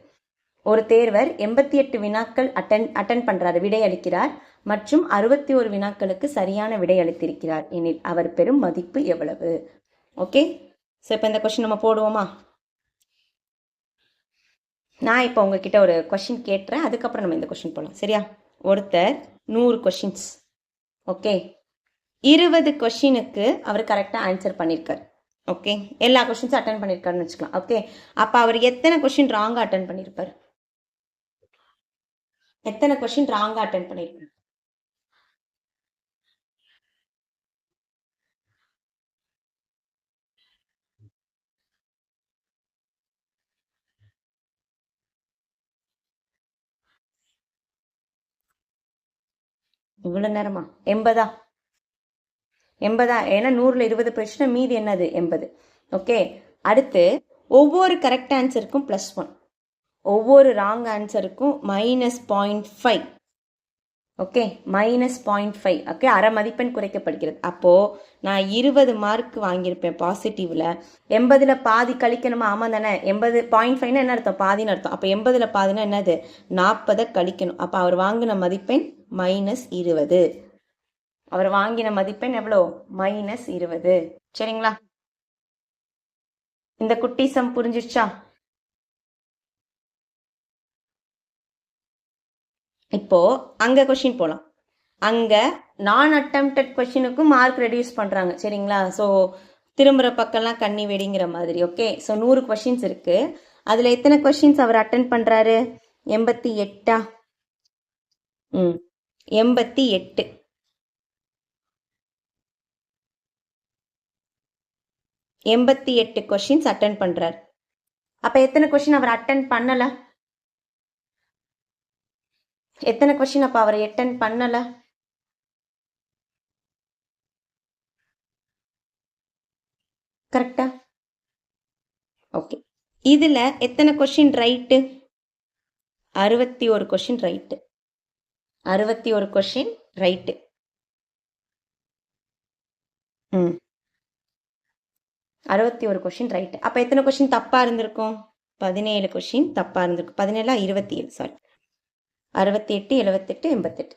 ஒரு தேர்வர் 88 வினாக்கள் அட்டன் பண்றாரு, விடை அளிக்கிறார் மற்றும் 61 வினாக்களுக்கு சரியான விடை அளித்திருக்கிறார் எனில் அவர் பெறும் மதிப்பு எவ்வளவு? ஓகே, ஸோ இப்போ இந்த கொஸ்டின் நம்ம போடுவோமா? நான் இப்போ உங்ககிட்ட ஒரு கொஸ்டின் கேட்டுறேன், அதுக்கப்புறம் நம்ம இந்த கொஸ்டின் போடலாம், சரியா? ஒருத்தர் 100 கொஸ்டின்ஸ், ஓகே, 20 கொஸ்டினுக்கு அவர் கரெக்டாக ஆன்சர் பண்ணியிருக்காரு. ஓகே, எல்லா கொஸ்டின்ஸும் அட்டன் பண்ணியிருக்காருன்னு வச்சுக்கலாம். ஓகே, அப்போ அவர் எத்தனை கொஸ்டின் ராங்காக அட்டன் பண்ணியிருப்பார்? எத்தனை கொஸ்டின் ராங்காக அட்டன் பண்ணியிருப்பார்? இவ்வளோ நேரமா? 80? 80? ஏன்னா 100ல் 20 பிரச்சனை, மீதி என்னது? 80. ஓகே, அடுத்து ஒவ்வொரு கரெக்ட் ஆன்சருக்கும் +1, ஒவ்வொரு ராங் ஆன்சருக்கும் -0.5. ஓகே, -0.5. ஓகே, அரை மதிப்பெண் குறைக்கப்படுகிறது. அப்போ நான் 20 மார்க் வாங்கியிருப்பேன் பாசிட்டிவ்ல, 80ல் பாதி கழிக்கணுமா? ஆமாம் தானே? 80.5னா என்ன அர்த்தம்? பாதின்னு அர்த்தம். அப்போ 80ல் பாதினா என்னது? 40 கழிக்கணும். அப்போ அவர் வாங்கின மதிப்பெண் -20. அவர் வாங்கின மதிப்பெண் எவ்வளோ? -20. சரிங்களா? இந்த குட்டி சம் புரிஞ்சிருச்சா? இப்போ அங்க கொஸ்டின் போலாம். அங்க நான் அட்டெம்ப்டட் கொஸ்டினுக்கும் மார்க் ரெடியூஸ் பண்றாங்க, சரிங்களா? ஸோ திரும்புற பக்கம்லாம் கண்ணி வெடிங்கிற மாதிரி. ஓகே, ஸோ 100 கொஸ்டின்ஸ் இருக்கு. அதுல எத்தனை கொஸ்டின்ஸ் அவர் அட்டன் பண்றாரு? 88. 88. 88 கொஸ்டின்ஸ் அட்டன் பண்றாரு. அப்ப எத்தனை கொஸ்டின் அவர் அட்டன் பண்ணல? எத்தனை கொஸ்டின் அப்ப அவர் அட்டன் பண்ணல? கரெக்டா? ஓகே, இதுல எத்தனை question right? 61 question right. 61 question right. 61 question right. அப்ப எத்தனை கொஸ்டின் தப்பா இருந்திருக்கும்? 17 கொஸ்டின் தப்பா இருந்திருக்கும். 17 27, சாரி, 68 78 88,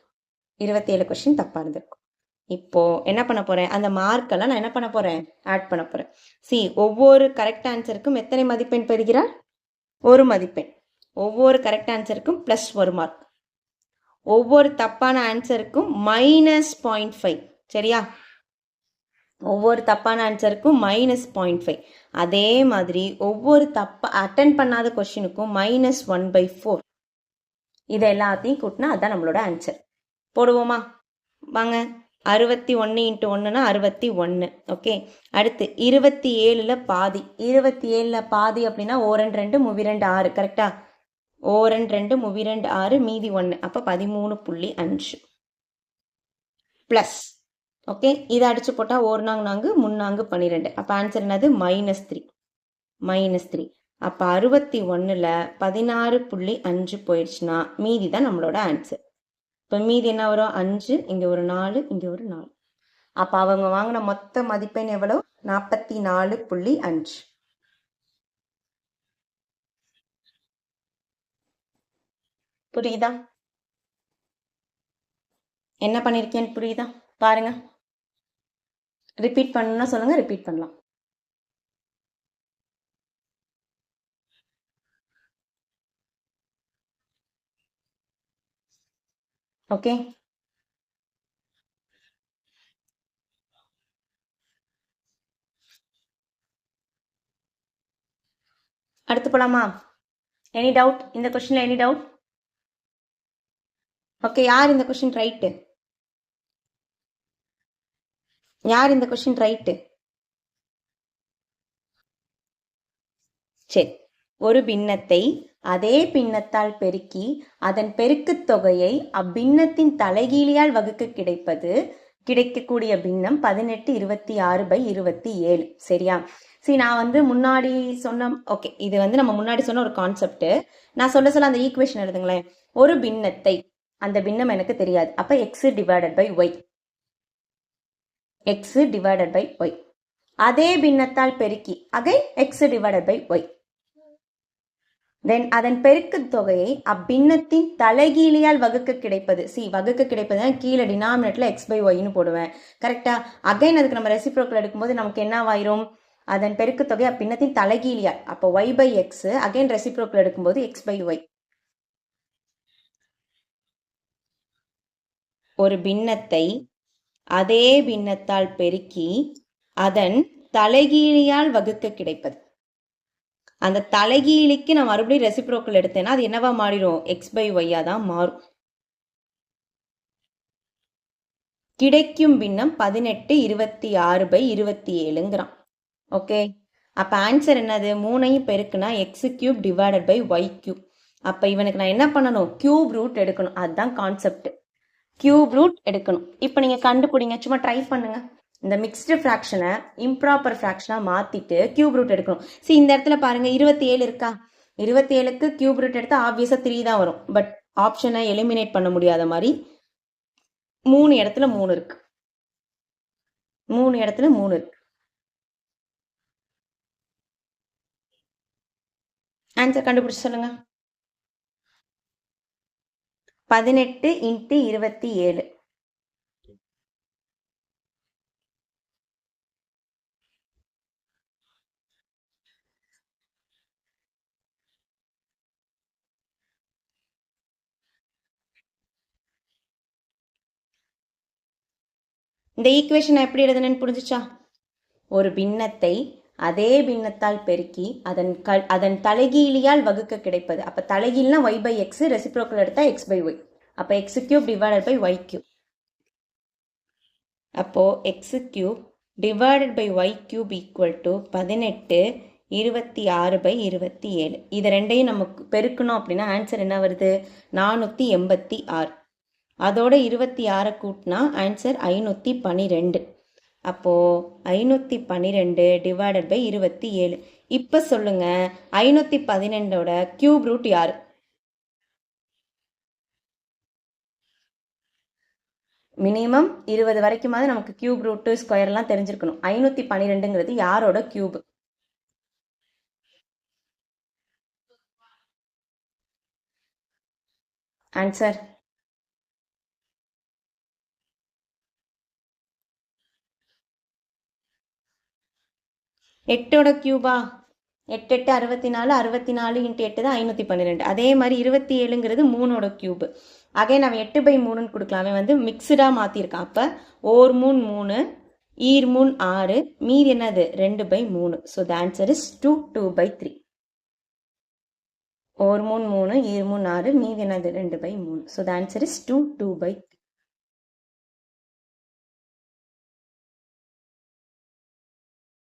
27 கொஸ்டின் தப்பா இருந்திருக்கும். இப்போ என்ன பண்ண போறேன்? அந்த மார்க்கெல்லாம் நான் என்ன பண்ண போறேன்? ஆட் பண்ண போறேன். சி, ஒவ்வொரு கரெக்ட் ஆன்சருக்கும் எத்தனை மதிப்பெண் பெறுகிறார்? 1 மதிப்பெண். ஒவ்வொரு கரெக்ட் ஆன்சருக்கும் +1 மார்க். ஒவ்வொரு தப்பான ஆன்சருக்கும் -0.5. சரியா? ஒவ்வொரு தப்பான ஆன்சருக்கும் -0.5. அதே மாதிரி ஒவ்வொரு அட்டன் பண்ணாத கொஸ்டினுக்கும் -1/4. இது எல்லாத்தையும் கூட்டினா அதான் நம்மளோட ஆன்சர். போடுவோமா? வாங்க. 61 × 1னா 61. ஓகே, அடுத்து 27ல் பாதி. 27ல் பாதி அப்படின்னா 1 2 3 6. கரெக்டா? 1 2 3 6, மீதி 1, அப்போ 13.5 ப்ளஸ். ஓகே, இதை அடிச்சு போட்டா 1 4 4 3 4 12. அப்போ ஆன்சர் என்னது? -3. -3. அப்போ 61ல் 16.5 போயிடுச்சுன்னா மீதி தான் நம்மளோட ஆன்சர். இப்போ மீதி என்ன வரும்? 5, இங்கே ஒரு 4, இங்கே ஒரு 4. அப்போ அவங்க வாங்கின மொத்த மதிப்பெண் எவ்வளோ? 44.5. புரியுதா? என்ன பண்ணியிருக்கேன்னு புரியுதா? பாருங்க. ரிப்பீட் பண்ணணும்னா சொல்லுங்க, ரிப்பீட் பண்ணலாம். ஓகே, அடுத்து போலாமா? எனி டவுட் இந்த கொஸ்டின்ல? Any doubt? ஓகே, யார் இந்த கொஸ்டின் ரைட்டு? யார் இந்த கொஸ்டின் ரைட்டு? சரி, ஒரு பின்னத்தை அதே பின்னத்தால் பெருக்கி அதன் பெருக்குத் தொகையை அப்பின்னத்தின் தலைகீழியால் வகுக்க கிடைக்கக்கூடிய பின்னம் 18/26/27. சரியா? சரி, நான் முன்னாடி சொன்ன ஓகே, இது நம்ம முன்னாடி சொன்ன ஒரு கான்செப்ட். நான் சொல்ல அந்த ஈக்குவேஷன் எழுதுங்களேன். ஒரு பின்னத்தை, அந்த பின்னம் எனக்கு தெரியாது, அப்ப X divided by Y, X divided by Y. அதே பின்னத்தால் பெருக்கி again X divided by Y. Then அதன் பெருக்குத் தொகையை அப்பின்னத்தின் தலைகீழியால் வகுக்க கிடைப்பது. வகுக்க கிடைப்பது கீழே டினாமினேட்ல எக்ஸ் பை ஒய்னு போடுவேன். கரெக்டா? அகைன் அதுக்கு நம்ம ரெசிப்ரோக்கல் எடுக்கும்போது நமக்கு என்ன ஆயிரும்? அதன் பெருக்குத் தொகை அப்பின்னத்தின் தலைகீழியால், அப்போ Y by X. Again reciprocal எடுக்கும்போது எக்ஸ் பை ஒய். ஒரு பின்னத்தை அதே பின்னத்தால் பெருக்கி அதன் தலைகீழியால் வகுக்க கிடைப்பது. அந்த தலைகீழிக்கு நான் மறுபடியும் ரெசிப்ரோக்கல் எடுத்தேன்னா அது என்னவா மாறிடும்? எக்ஸ் பை ஒய்யா தான் மாறும். கிடைக்கும் பின்னம் 18/26/27. ஓகே, அப்ப ஆன்சர் என்னது? 3ஐயும் பெருக்குனா X cube divided by Y cube. அப்ப இவனுக்கு நான் என்ன பண்ணணும்? கியூப் ரூட் எடுக்கணும். அதுதான் கான்செப்ட். கியூப் ரூட் எடுக்கணும். இப்ப நீங்க கண்டுபிடிங்க, சும்மா ட்ரை பண்ணுங்க. இந்த மிக்ஸ்டு ஃப்ராக்ஷனை இம்ப்ராப்பர் ஃப்ராக்ஷனா மாத்திட்டு கியூப் ரூட் எடுக்கணும். இந்த இடத்துல பாருங்க 27 இருக்கா? 27க்கு கியூப் ரூட் எடுத்தா ஆப்வியஸா 3 தான் வரும். பட் ஆப்ஷனை எலிமினேட் பண்ண முடியாத மாதிரி 3 இடத்துல 3 இருக்கு. 3 இடத்துல 3 இருக்கு. ஆன்சர் கண்டுபிடிச்சு சொல்லுங்க. 18 × 27. இந்த ஈக்குவேஷன் எப்படி எழுதுனேன்னு புரிஞ்சுச்சா? ஒரு பின்னத்தை அதே பின்னத்தால் பெருக்கி அதன் தலைகீழியால் வகுக்க கிடைப்பது. அப்ப தலைகீழ்னா y பை எக்ஸ், ரெசிப்ரோக்கல் எடுத்தா எக்ஸ் பை ஒய். அப்ப X cube divided by Y cube. அப்போ X cube divided by Y cube equal to 18/26/27. இது ரெண்டையும் நமக்கு பெருக்கணும் அப்படின்னா ஆன்சர் என்ன வருது? 486. அதோட 26 கூட்டினா ஆன்சர் 512. அப்போ 512 டிவைடட் பை 27. இப்ப சொல்லுங்க, 512ஓட கியூப் ரூட் யாரு? மினிமம் 20 வரைக்குமாவது நமக்கு கியூப் ரூட் ஸ்கொயர் எல்லாம் தெரிஞ்சிருக்கணும். 512ங்கிறது யாரோட கியூப்? Answer 8ஓட Cuba? 8 8 64, 64 × 8 தான் 512. அதே மாதிரி 27ங்கிறது 3ஓட கியூப். ஆகவே நம்ம 8/3ன்னு கொடுக்கலாம். அவன் மிக்சடாக மாற்றிருக்கான். அப்போ ஓர் 3 3, ஈர் 3 6, மீதி என்னது? 2/3. So the answer is 2 2/3. ஓர் 3 3, ஈர் 3 6, மீதி என்னது? 2/3. So the answer is 2 2/3.